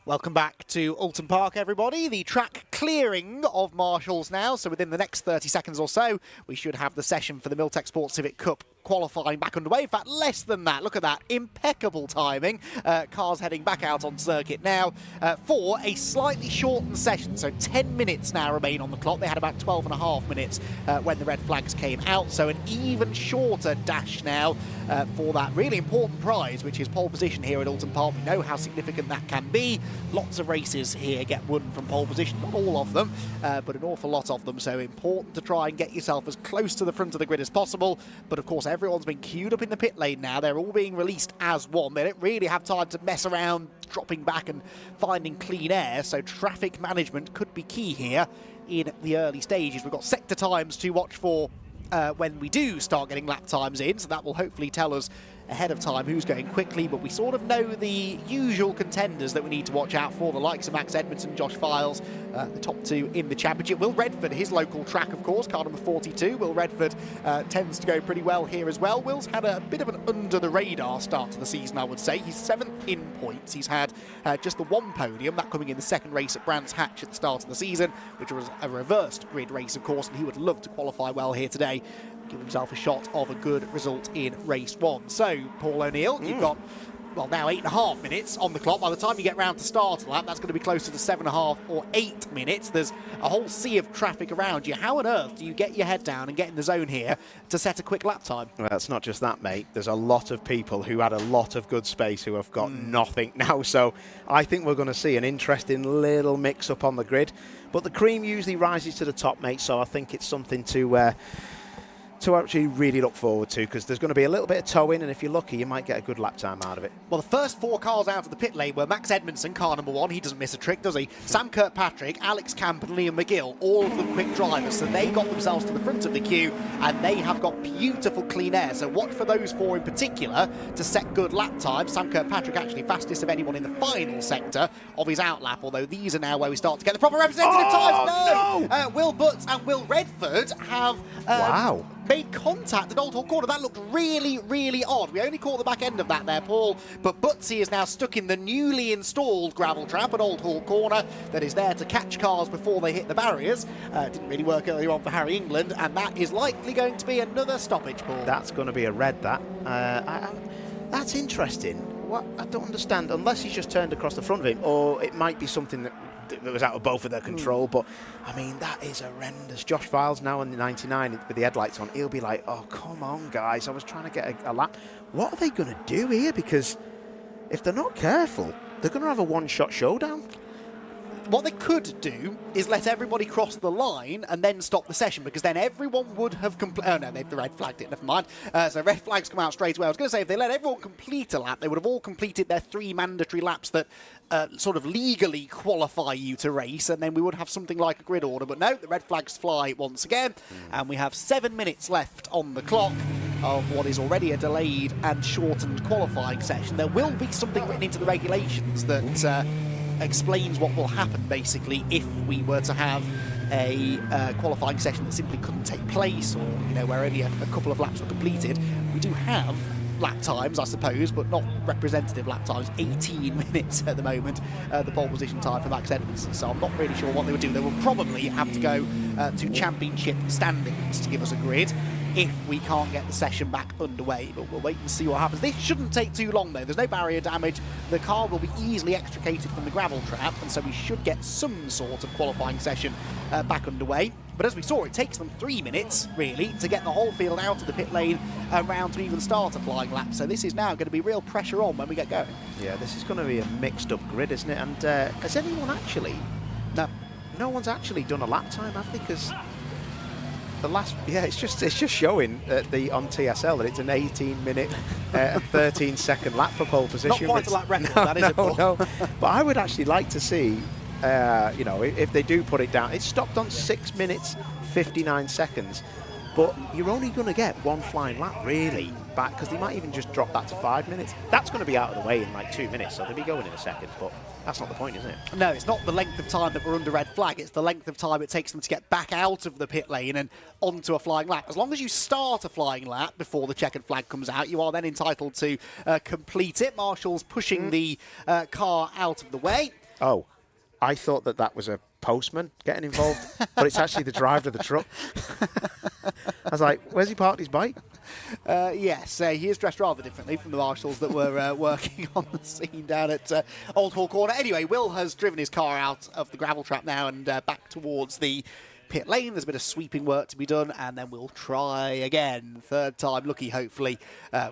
Welcome back to Oulton Park, everybody. The track clearing of marshals now, so within the next 30 seconds or so, we should have the session for the Milltek Sports Civic Cup qualifying back underway. In fact, less than that. Look at that. Impeccable timing. Cars heading back out on circuit now for a slightly shortened session. So 10 minutes now remain on the clock. They had about 12.5 minutes when the red flags came out. So an even shorter dash now for that really important prize, which is pole position here at Oulton Park. We know how significant that can be. Lots of races here get won from pole position. Not all of them, but an awful lot of them. So important to try and get yourself as close to the front of the grid as possible. But of course, everyone's been queued up in the pit lane now. They're all being released as one. They don't really have time to mess around, dropping back and finding clean air. So traffic management could be key here in the early stages. We've got sector times to watch for when we do start getting lap times in. So that will hopefully tell us ahead of time who's going quickly, but we sort of know the usual contenders that we need to watch out for, the likes of Max Edmondson, Josh Files, the top two in the championship. Will Redford, his local track, of course, car number 42. Will Redford tends to go pretty well here as well. Will's had a bit of an under-the-radar start to the season, I would say. He's 7th in points. He's had just the one podium, that coming in the second race at Brands Hatch at the start of the season, which was a reversed grid race, of course, and he would love to qualify well here today, give himself a shot of a good result in race one. So, Paul O'Neill, you've got, well, now 8.5 minutes on the clock. By the time you get round to start a lap, that's going to be closer to 7.5 or 8 minutes. There's a whole sea of traffic around you. How on earth do you get your head down and get in the zone here to set a quick lap time? Well, it's not just that, mate. There's a lot of people who had a lot of good space who have got nothing now. So I think we're going to see an interesting little mix-up on the grid. But the cream usually rises to the top, mate, so I think it's something to actually really look forward to, because there's going to be a little bit of toe-in, and if you're lucky, you might get a good lap time out of it. Well, the first 4 cars out of the pit lane were Max Edmondson, car number 1. He doesn't miss a trick, does he? Sam Kirkpatrick, Alex Camp and Liam McGill, all of them quick drivers. So they got themselves to the front of the queue, and they have got beautiful clean air. So watch for those 4 in particular to set good lap times. Sam Kirkpatrick actually fastest of anyone in the final sector of his outlap, although these are now where we start to get the proper representative times. No! Will Butts and Will Redford have made contact at Old Hall Corner. That looked really, really odd. We only caught the back end of that there, Paul, but Butsy is now stuck in the newly installed gravel trap at Old Hall Corner that is there to catch cars before they hit the barriers. Didn't really work earlier on for Harry England, and that is likely going to be another stoppage, Paul. That's going to be a red, that. That's interesting. What I don't understand, unless he's just turned across the front of him, or it might be something that was out of both of their control, but I mean, that is horrendous. Josh Files now on the 99 with the headlights on, he'll be like, oh, come on, guys, I was trying to get a lap. What are they going to do here? Because if they're not careful, they're going to have a one-shot showdown. What they could do is let everybody cross the line and then stop the session, because then everyone would have oh no, they've red flagged it, never mind. So red flags come out straight away. I was going to say, if they let everyone complete a lap, they would have all completed their 3 mandatory laps that sort of legally qualify you to race, and then we would have something like a grid order. But no, the red flags fly once again, and we have 7 minutes left on the clock of what is already a delayed and shortened qualifying session. There will be something written into the regulations that explains what will happen, basically, if we were to have a qualifying session that simply couldn't take place, or, you know, where only a couple of laps were completed. We do have lap times, I suppose, but not representative lap times. 18 minutes at the moment, the pole position time for Max Edmondson. So I'm not really sure what they would do. They will probably have to go to championship standings to give us a grid if we can't get the session back underway, but we'll wait and see what happens. This shouldn't take too long though. There's no barrier damage. The car will be easily extricated from the gravel trap, and so we should get some sort of qualifying session back underway. But as we saw, it takes them 3 minutes, really, to get the whole field out of the pit lane and round to even start a flying lap. So this is now going to be real pressure on when we get going. Yeah, this is going to be a mixed up grid, isn't it? And has anyone actually... No one's actually done a lap time, have they? Because the last... Yeah, it's just showing on TSL that it's an 18-minute and 13-second lap for pole position. Not quite a lap record, that is it, Paul. No. But I would actually like to see... you know, if they do put it down, it's stopped on 6 minutes 59 seconds, but you're only going to get one flying lap really back, because they might even just drop that to 5 minutes. That's going to be out of the way in like 2 minutes, so they'll be going in a second, but that's not the point, is it? No, it's not the length of time that we're under red flag, it's the length of time it takes them to get back out of the pit lane and onto a flying lap. As long as you start a flying lap before the checkered flag comes out, you are then entitled to complete it. Marshall's pushing the car out of the way. Oh, I thought that was a postman getting involved, but it's actually the driver of the truck. I was like, where's he parked his bike? Yes, he is dressed rather differently from the marshals that were working on the scene down at Old Hall Corner. Anyway, Will has driven his car out of the gravel trap now and back towards the pit lane. There's a bit of sweeping work to be done, and then we'll try again. Third time lucky, hopefully,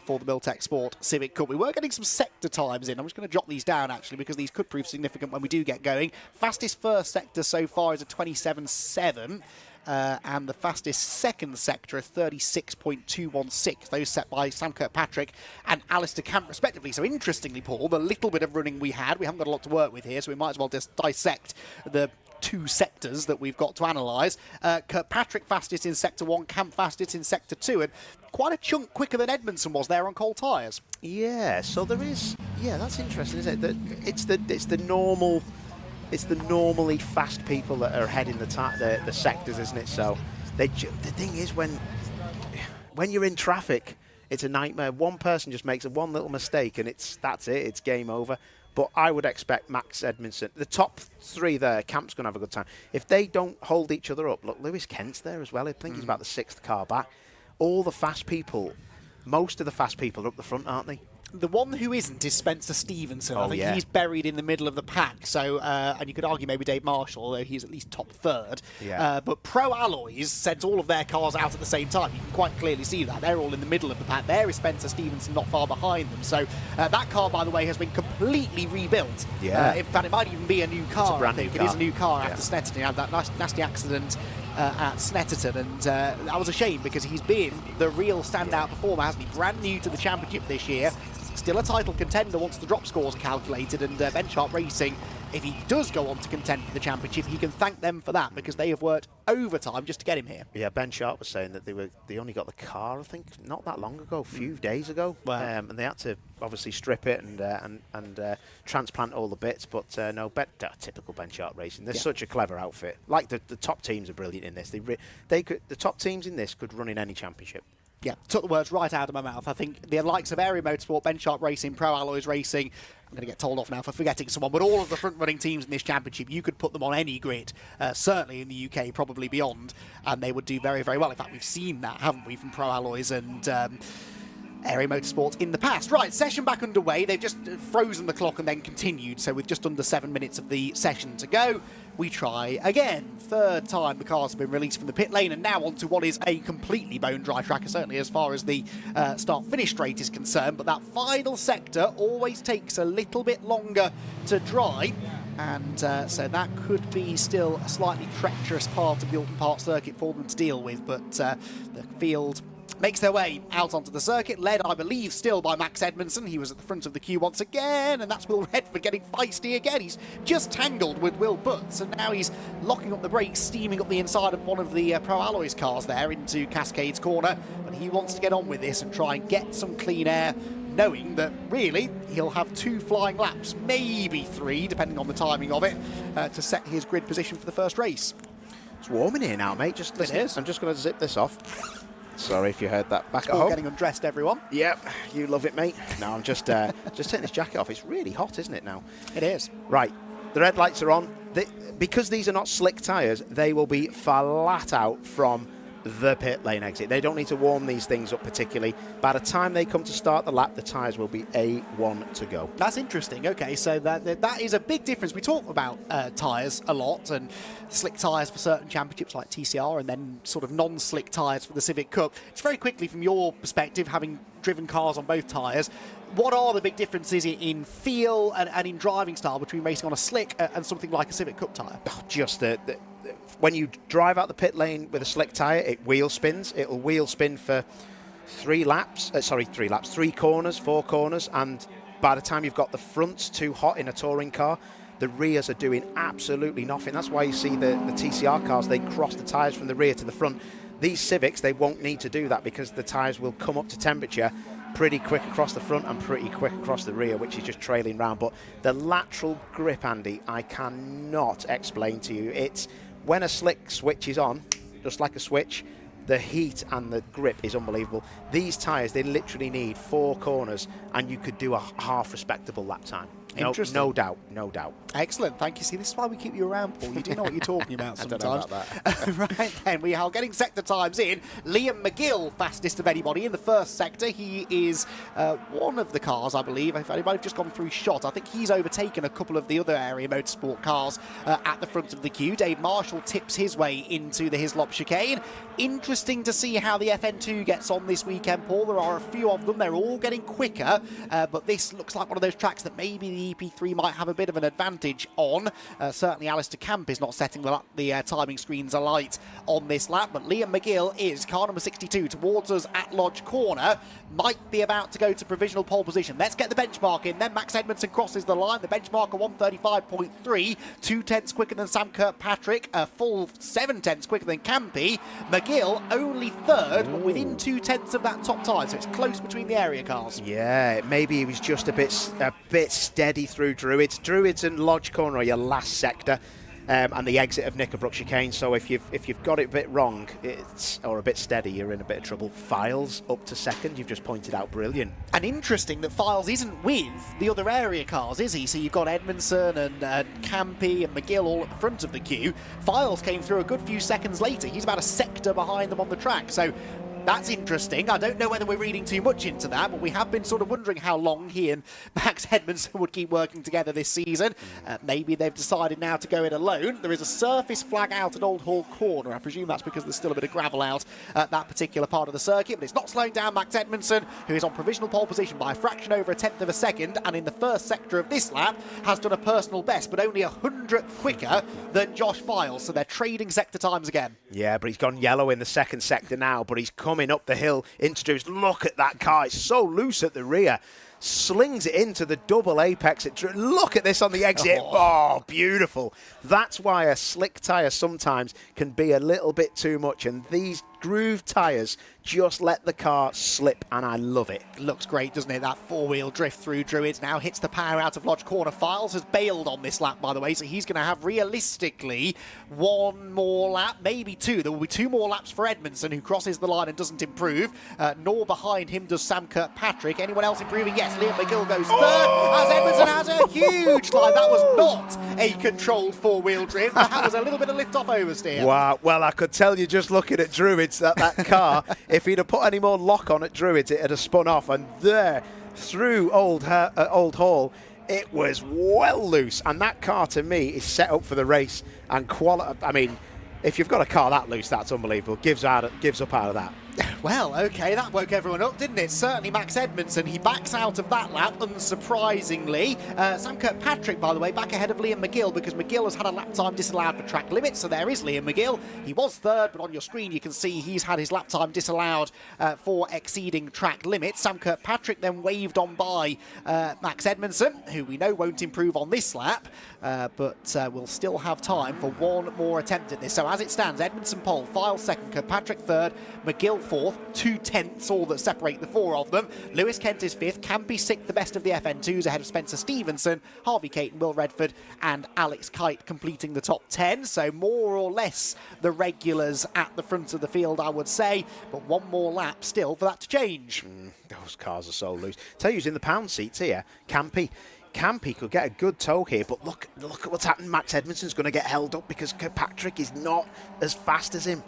for the Milltek Sport Civic Cup. We were getting some sector times in. I'm just going to jot these down, actually, because these could prove significant when we do get going. Fastest first sector so far is a 27.7. And the fastest second sector, a 36.216. Those set by Sam Kirkpatrick and Alistair Camp, respectively. So interestingly, Paul, the little bit of running we had, we haven't got a lot to work with here, so we might as well just dissect the two sectors that we've got to analyse. Kirkpatrick fastest in Sector 1, Camp fastest in Sector 2, and quite a chunk quicker than Edmondson was there on cold tyres. Yeah, so there is... Yeah, that's interesting, isn't it? It's the normal... It's the normally fast people that are heading the sectors, isn't it? So the thing is, when you're in traffic, it's a nightmare. One person just makes one little mistake and that's it. It's game over. But I would expect Max Edmondson, the top three there, Camp's going to have a good time. If they don't hold each other up, look, Lewis Kent's there as well. I think he's about the 6th car back. All the fast people, most of the fast people are up the front, aren't they? The one who isn't is Spencer Stevenson. Oh, I think he's buried in the middle of the pack. So, and you could argue maybe Dave Marshall, although he's at least top third. Yeah. But Pro Alloys sent all of their cars out at the same time. You can quite clearly see that. They're all in the middle of the pack. There is Spencer Stevenson not far behind them. So that car, by the way, has been completely rebuilt. Yeah. In fact, it might even be a new car. It's a brand I think new it car. is a new car Yeah. after Snetterton. He had that nasty accident at Snetterton, and that was a shame because he's been the real standout performer, hasn't he? Brand new to the championship this year. Still a title contender once the drop scores are calculated, and Ben Sharp Racing, if he does go on to contend for the championship, he can thank them for that because they have worked overtime just to get him here. Yeah, Ben Sharp was saying that they only got the car, I think, not that long ago, a few days ago, and they had to obviously strip it and transplant all the bits. But no, typical Ben Sharp Racing. They're such a clever outfit. Like the top teams are brilliant in this. The top teams in this could run in any championship. Yeah, took the words right out of my mouth. I think the likes of Area Motorsport, Ben Sharp Racing, Pro Alloys Racing, I'm going to get told off now for forgetting someone, but all of the front-running teams in this championship, you could put them on any grid, certainly in the UK, probably beyond, and they would do very, very well. In fact, we've seen that, haven't we, from Pro Alloys and Area Motorsport in the past. Right, session back underway. They've just frozen the clock and then continued, so with just under 7 minutes of the session to go, we try again. Third time the cars have been released from the pit lane, and now onto what is a completely bone-dry track, certainly as far as the start-finish straight is concerned, but that final sector always takes a little bit longer to dry, and so that could be still a slightly treacherous part of the Oulton Park circuit for them to deal with, but the field makes their way out onto the circuit, led, I believe, still by Max Edmondson. He was at the front of the queue once again, and that's Will Redford getting feisty again. He's just tangled with Will Butts, and now he's locking up the brakes, steaming up the inside of one of the Pro Alloys cars there into Cascades Corner. But he wants to get on with this and try and get some clean air, knowing that, really, he'll have 2 flying laps, maybe 3, depending on the timing of it, to set his grid position for the first race. It's warm in here now, mate. Just listen. It is. I'm just going to zip this off. Sorry if you heard that back at All home. getting undressed, everyone. Yep, you love it, mate. No, I'm just taking this jacket off. It's really hot, isn't it now? It is. Right, the red lights are on. Because these are not slick tyres, they will be flat out from the pit lane exit. They don't need to warm these things up particularly. By the time they come to start the lap, the tyres will be A1 to go. That's interesting. Okay, so that is a big difference. We talk about tyres a lot, and slick tyres for certain championships like TCR, and then sort of non-slick tyres for the Civic Cup. It's very quickly, from your perspective, having driven cars on both tyres, what are the big differences in feel and in driving style between racing on a slick and something like a Civic Cup tyre? Oh, just when you drive out the pit lane with a slick tyre, it wheel spins. It'll wheel spin for 3 corners, 4 corners, and by the time you've got the fronts too hot in a touring car, the rears are doing absolutely nothing. That's why you see the TCR cars, they cross the tyres from the rear to the front. These Civics, they won't need to do that because the tyres will come up to temperature pretty quick across the front and pretty quick across the rear, which is just trailing round. But the lateral grip, Andy, I cannot explain to you. It's when a slick switch is on, just like a switch, the heat and the grip is unbelievable. These tyres, they literally need 4 corners and you could do a half respectable lap time. Interesting. No doubt, no doubt. Excellent, thank you. See, this is why we keep you around, Paul. You do know what you're talking about sometimes. I don't know about that. Right then, we are getting sector times in. Liam McGill, fastest of anybody in the first sector. He is one of the cars, I believe. If anybody have just gone through shot, I think he's overtaken a couple of the other area motorsport cars at the front of the queue. Dave Marshall tips his way into the Hislop chicane. Interesting to see how the FN2 gets on this weekend, Paul. There are a few of them. They're all getting quicker, but this looks like one of those tracks that maybe the EP3 might have a bit of an advantage on. Certainly Alistair Camp is not setting the timing screens alight on this lap, but Liam McGill is car number 62 towards us at Lodge Corner. Might be about to go to provisional pole position. Let's get the benchmark in. Then Max Edmondson crosses the line. The benchmark of 1:35.3, 2/10 quicker than Sam Kirkpatrick, a full 7/10 quicker than Campy. McGill only third, but within 2/10 of that top time, so it's close between the area cars. Yeah, maybe he was just a bit steady through Druids. Druids and Lodge Corner are your last sector, and the exit of Knickerbrook chicane. So if you've got it a bit wrong, or a bit steady, you're in a bit of trouble. Files up to second. You've just pointed out, brilliant. And interesting that Files isn't with the other area cars, is he? So you've got Edmondson and Campy and McGill all at the front of the queue. Files came through a good few seconds later. He's about a sector behind them on the track. So that's interesting. I don't know whether we're reading too much into that, but we have been sort of wondering how long he and Max Edmondson would keep working together this season. Maybe they've decided now to go it alone. There is a surface flag out at Old Hall Corner. I presume that's because there's still a bit of gravel out at that particular part of the circuit, but it's not slowing down Max Edmondson, who is on provisional pole position by a fraction over 1/10 of a second, and in the first sector of this lap has done a personal best, but only 100th quicker than Josh Files. So they're trading sector times again. Yeah, but he's gone yellow in the second sector now, but he's coming up the hill into Druids. Look at that car. It's so loose at the rear. Slings it into the double apex. Look at this on the exit. Oh, beautiful. That's why a slick tyre sometimes can be a little bit too much, and these grooved tyres just let the car slip, and I love it. Looks great, doesn't it? That four-wheel drift through Druids now hits the power out of Lodge Corner. Files has bailed on this lap, by the way, so he's going to have realistically one more lap, maybe 2. There will be 2 more laps for Edmondson, who crosses the line and doesn't improve, nor behind him does Sam Kirkpatrick. Anyone else improving? Yes, Liam McGill goes third, as Edmondson has a huge line. That was not a controlled four-wheel drift. That was a little bit of lift-off oversteer. Wow, well, I could tell you just looking at Druids that car, if he'd have put any more lock on at Druids, it would have spun off, and there, through Old Hall, it was well loose, and that car to me is set up for the race and quality. I mean, if you've got a car that loose, that's unbelievable. Gives up out of that. Well, okay, that woke everyone up, didn't it? Certainly Max Edmondson, he backs out of that lap, unsurprisingly. Sam Kirkpatrick, by the way, back ahead of Liam McGill, because McGill has had a lap time disallowed for track limits, so there is Liam McGill. He was third, but on your screen you can see he's had his lap time disallowed for exceeding track limits. Sam Kirkpatrick then waved on by Max Edmondson, who we know won't improve on this lap, but will still have time for one more attempt at this. So as it stands, Edmondson pole, Files second, Kirkpatrick third, McGill 4th, 2 tenths, all that separate the four of them. Lewis Kent is 5th, Campy 6th, the best of the FN2s, ahead of Spencer Stevenson, Harvey Caton, Will Redford and Alex Kite completing the top 10. So more or less the regulars at the front of the field, I would say, but one more lap still for that to change. Those cars are so loose. Tell you who's in the pound seats here, Campy. Campy could get a good tow here, but look at what's happened. Max Edmondson's going to get held up because Kirkpatrick is not as fast as him.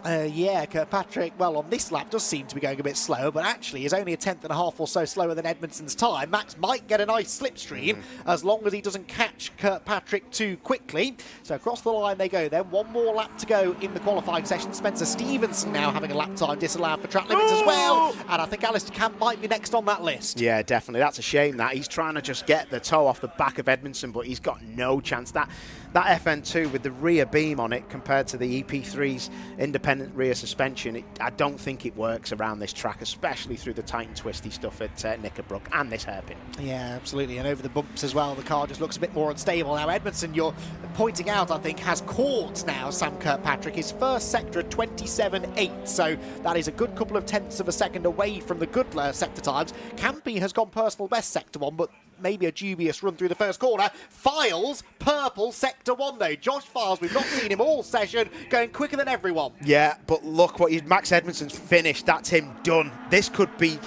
Yeah, Kirkpatrick, well, on this lap does seem to be going a bit slower, but actually is only a tenth and a half or so slower than Edmondson's time. Max might get a nice slipstream as long as he doesn't catch Kirkpatrick too quickly. So across the line they go then. One more lap to go in the qualifying session. Spencer Stevenson now having a lap time disallowed for track limits as well. And I think Alistair Camp might be next on that list. Yeah, definitely. That's a shame that. He's trying to just get the toe off the back of Edmondson, but he's got no chance. That FN2 with the rear beam on it compared to the EP3's independent rear suspension, I don't think it works around this track, especially through the tight and twisty stuff at Knickerbrook and this hairpin. Yeah, absolutely. And over the bumps as well, the car just looks a bit more unstable. Now, Edmondson, you're pointing out, I think, has caught now Sam Kirkpatrick. His first sector at 27.8, so that is a good couple of tenths of a second away from the good sector times. Campy has gone personal best sector 1, but maybe a dubious run through the first corner. Files, purple, sector 1 though. Josh Files, we've not seen him all session, going quicker than everyone. Yeah, but look what Max Edmondson's finished. That's him done. This could be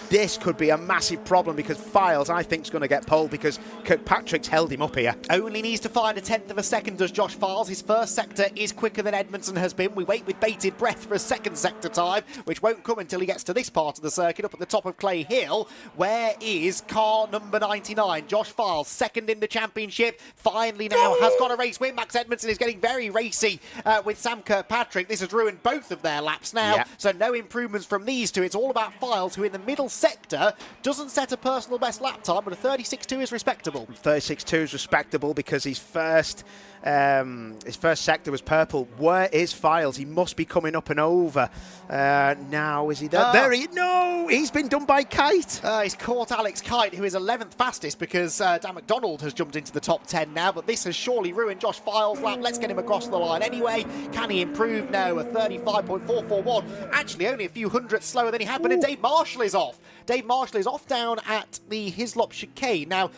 a massive problem because Files, I think, is going to get pole because Kirkpatrick's held him up here. Only needs to find a tenth of a second, does Josh Files. His first sector is quicker than Edmondson has been. We wait with bated breath for a second sector time, which won't come until he gets to this part of the circuit up at the top of Clay Hill. Where is car number 99? Josh Files, second in the championship, finally now has got a race win. Max Edmondson is getting very racy with Sam Kirkpatrick. This has ruined both of their laps now, so no improvements from these two. It's all about Files, who in the middle sector doesn't set a personal best lap time, but a 36.2 is respectable. 36.2 is respectable because his first sector was purple. Where is Files? He must be coming up and over. Now, is he there? No, he's been done by Kite. He's caught Alex Kite, who is 11th fastest because Dan McDonald has jumped into the top 10 now, but this has surely ruined Josh Files' lap. Let's get him across the line anyway. Can he improve? No, a 35.441. Actually, only a few hundredths slower than he had, but Dave Marshall is off. Dave Marshall is off down at the Hislop chicane. Now,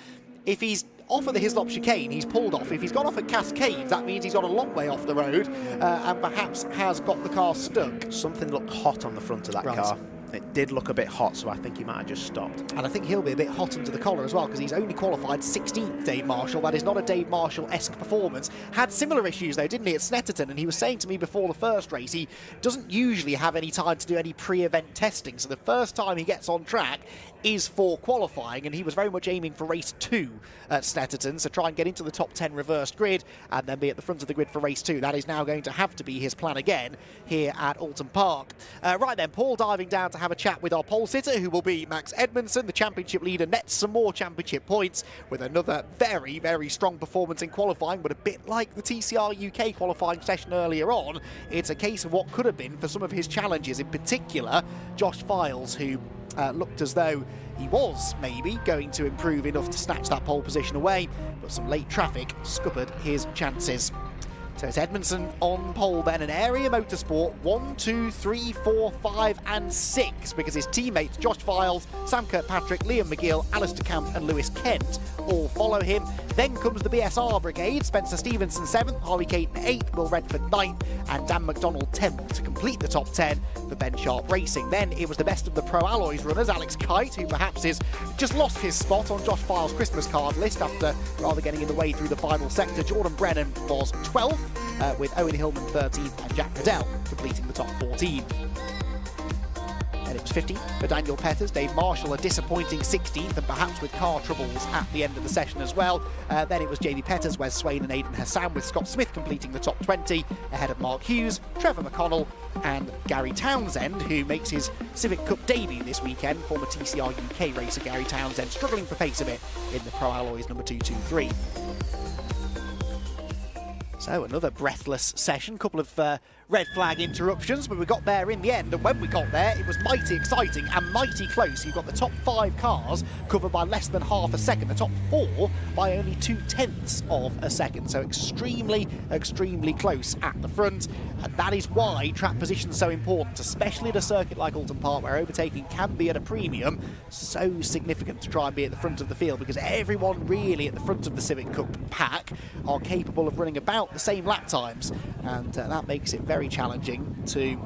if he's off at the Hislop chicane, he's pulled off. If he's gone off at Cascades, that means he's got a long way off the road and perhaps has got the car stuck. Something looked hot on the front of that car. It did look a bit hot, so I think he might have just stopped. And I think he'll be a bit hot under the collar as well, because he's only qualified 16th, Dave Marshall. That is not a Dave Marshall-esque performance. Had similar issues, though, didn't he, at Snetterton? And he was saying to me before the first race, he doesn't usually have any time to do any pre-event testing. So the first time he gets on track is for qualifying, and he was very much aiming for race 2 at Snetterton, so try and get into the top 10 reversed grid and then be at the front of the grid for race 2. That is now going to have to be his plan again here at Oulton Park. Right then, Paul diving down to have a chat with our pole sitter, who will be Max Edmondson, the championship leader, nets some more championship points with another very, very strong performance in qualifying, but a bit like the TCR UK qualifying session earlier on, it's a case of what could have been for some of his challenges, in particular Josh Files, who looked as though he was maybe going to improve enough to snatch that pole position away, but some late traffic scuppered his chances. So it's Edmondson on pole then, and Area Motorsport 1, 2, 3, 4, 5 and 6, because his teammates Josh Files, Sam Kirkpatrick, Liam McGill, Alistair Camp and Lewis Kent all follow him. Then comes the BSR brigade, Spencer Stevenson 7th, Harvey Caton 8th, Will Redford 9th and Dan McDonald 10th to complete the top 10 for Ben Sharp Racing. Then it was the best of the Pro Alloys runners, Alex Kite, who perhaps has just lost his spot on Josh Files' Christmas card list after rather getting in the way through the final sector. Jordan Brennan was 12th, with Owen Hillman 13th and Jack Cadell completing the top 14. And it was 15th for Daniel Petters. Dave Marshall a disappointing 16th, and perhaps with car troubles at the end of the session as well. Then it was JB Petters, Wes Swain and Aidan Hassan, with Scott Smith completing the top 20 ahead of Mark Hughes, Trevor McConnell and Gary Townsend, who makes his Civic Cup debut this weekend. Former TCR UK racer Gary Townsend struggling for pace a bit in the Pro Alloys number 223. So another breathless session, couple of red flag interruptions, but we got there in the end, and when we got there, it was mighty exciting and mighty close. You've got the top 5 cars covered by less than half a second, the top 4 by only 0.2 of a second, so extremely, extremely close at the front, and that is why track position is so important, especially at a circuit like Oulton Park, where overtaking can be at a premium. So significant to try and be at the front of the field, because everyone really at the front of the Civic Cup pack are capable of running about the same lap times, and that makes it very challenging to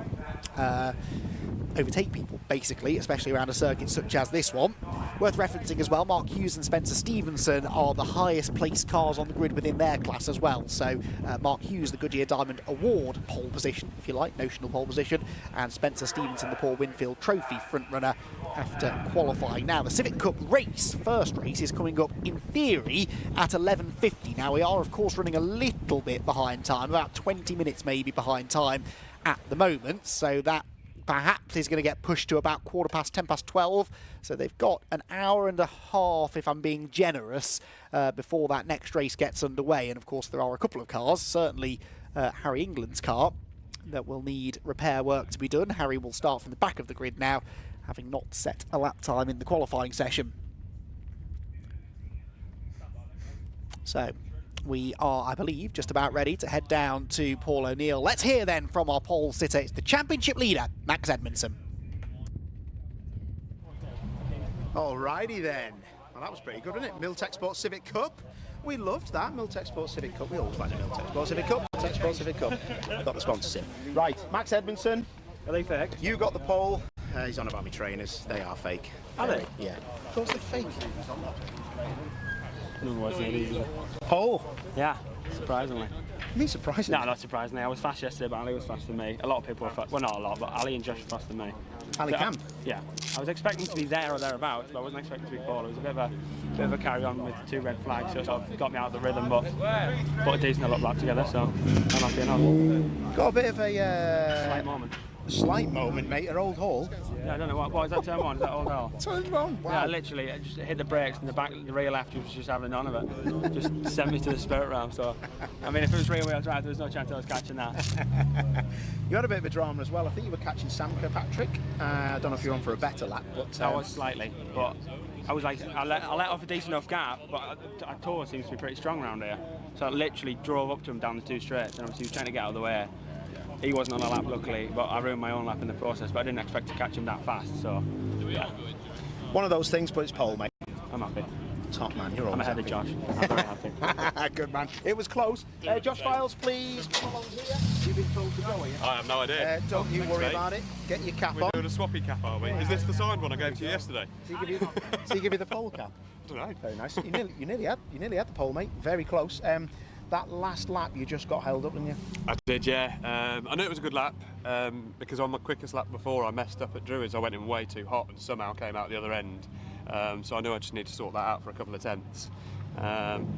overtake people, basically, especially around a circuit such as this one. Worth referencing as well, Mark Hughes and Spencer Stevenson are the highest placed cars on the grid within their class as well. So Mark Hughes, the Goodyear Diamond Award pole position, if you like, notional pole position, and Spencer Stevenson, the Paul Winfield Trophy front runner after qualifying. Now, the Civic Cup race, first race, is coming up in theory at 11:50. Now, we are, of course, running a little bit behind time, about 20 minutes maybe behind time at the moment, so that perhaps is going to get pushed to about 12:15. So they've got an hour and a half, if I'm being generous, before that next race gets underway. And of course there are a couple of cars, certainly Harry England's car, that will need repair work to be done. Harry will start from the back of the grid now, having not set a lap time in the qualifying session. So we are, I believe, just about ready to head down to Paul O'Neill. Let's hear then from our pole sitter. It's the championship leader, Max Edmondson. Alrighty then. Well, that was pretty good, wasn't it? Milltek Sports Civic Cup. We loved that, Milltek Sports Civic Cup. We always like the Milltek Sports Civic Cup. Milltek Sports Civic Cup. Got the sponsorship. Right, Max Edmondson. Are they fake? You got the pole. He's on about me trainers. They are fake. Are they? Yeah. Of course they're fake. Pole? Yeah, surprisingly. Me surprisingly? No, not surprisingly. I was fast yesterday, but Ali was faster than me. A lot of people were fast. Well, not a lot, but Ali and Josh were faster than me. Ali Camp? Yeah. I was expecting to be there or thereabouts, but I wasn't expecting to be Paul. It was a bit of a carry on with 2 red flags, so it sort of got me out of the rhythm, but put a decent little lap together, so I'm happy enough. Got a bit of a slight moment. Slight moment, mate, at Old Hall. Yeah, I don't know what is that turn on? Is that Old Hall? Turn on. Wow. Yeah, literally, I just hit the brakes and the rear left was just having none of it. Just sent me to the spirit realm. So, I mean, if it was rear wheel drive, there was no chance I was catching that. You had a bit of a drama as well. I think you were catching Sam Kirkpatrick. I don't know if you're on for a better lap, but I was slightly, but I was like, I let off a decent enough gap, but our tour seems to be pretty strong around here. So I literally drove up to him down the 2 straights, and obviously he was trying to get out of the way. He wasn't on a lap, luckily, but I ruined my own lap in the process, but I didn't expect to catch him that fast, so, yeah. One of those things, but it's pole, mate. I'm happy. Top man, you're I'm always ahead of Josh. I'm very happy. Good man. It was close. Josh Files, please come along here. You've been told to go, are you? I have no idea. Don't you worry about it. Get your cap We're on. doing a swappy cap, are we? Is this the signed one I gave to you yesterday? So he give you the pole cap? I don't know. Very nice. You nearly had the pole, mate. Very close. That last lap you just got held up, didn't you? I did, yeah. I knew it was a good lap because on my quickest lap before I messed up at Druids. I went in way too hot and somehow came out the other end. So I knew I just need to sort that out for a couple of tenths.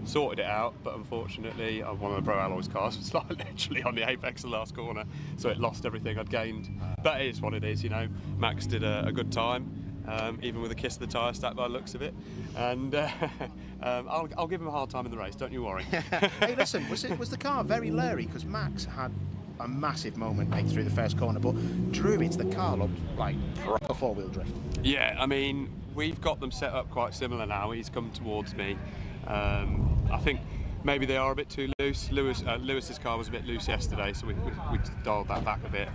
Sorted it out, but unfortunately one of the Pro Alloys cars was like literally on the apex of the last corner, so it lost everything I'd gained. But it is what it is, you know. Max did a good time. Even with a kiss of the tyre stack by the looks of it, and I'll give him a hard time in the race, don't you worry. Hey, listen, was the car very leery? Because Max had a massive moment, mate, through the first corner, but Druids, the car looked like proper 4-wheel drift. Yeah, I mean, we've got them set up quite similar now. He's come towards me. I think maybe they are a bit too loose. Lewis's car was a bit loose yesterday, so we dialed that back a bit.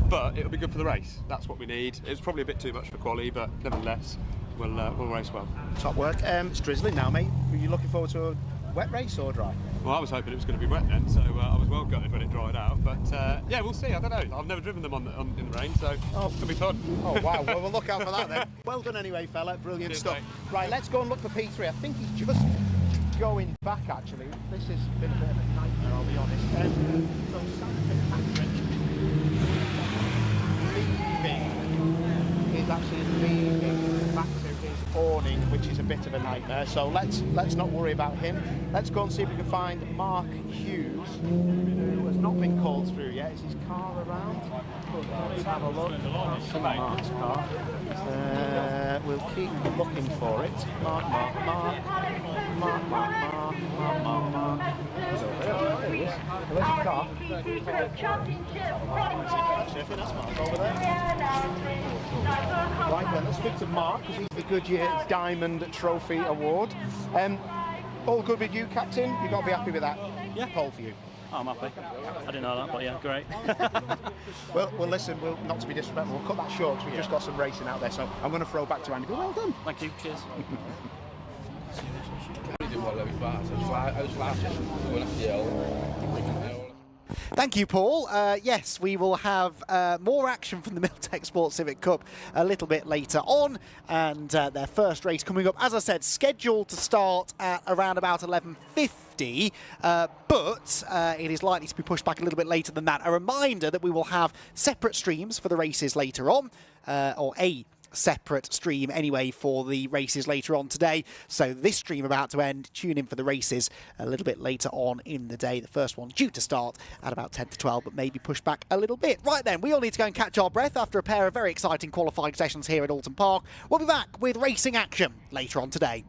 But it'll be good for the race. That's what we need. It's probably a bit too much for quali, but nevertheless, we'll race well. Top work. It's drizzling now, mate. Were you looking forward to a wet race or dry? Well, I was hoping it was going to be wet then, so I was well gutted when it dried out. But yeah, we'll see. I don't know. I've never driven them in the rain, so it'll be fun. Oh wow! Well, we'll look out for that then. Well done anyway, fella. Brilliant stuff. Mate. Right, let's go and look for P3. I think he's just going back. Actually, this has been a bit of a nightmare. I'll be honest. So Sam Kirkpatrick is actually leaving back to his awning, which is a bit of a nightmare. So let's not worry about him. Let's go and see if we can find Mark Hughes, who has not been called through yet. Is his car around? Let's have a look. See Mark's car. We'll keep looking for it. Mark. He's over there. There he is. Where's the car? car. Right then, let's speak to Mark, because he's the Goodyear Diamond Trophy Award. All good with you, Captain? You've got to be happy with that pole for you. I'm happy. I didn't know that, but yeah, great. Well, listen, not to be disrespectful, we'll cut that short because we've just got some racing out there, so I'm going to throw back to Andy. But well done. Thank you, cheers. Thank you, Paul. Yes, we will have more action from the Milltek Sports Civic Cup a little bit later on, and their first race coming up, as I said, scheduled to start at around about 11:50, but it is likely to be pushed back a little bit later than that. A reminder that we will have separate streams for the races later on, or a separate stream anyway for the races later on today. So this stream about to end. Tune in for the races a little bit later on in the day. The first one due to start at about 10 to 12, but maybe pushed back a little bit. Right then, we all need to go and catch our breath after a pair of very exciting qualifying sessions here at Oulton Park. We'll be back with racing action later on today.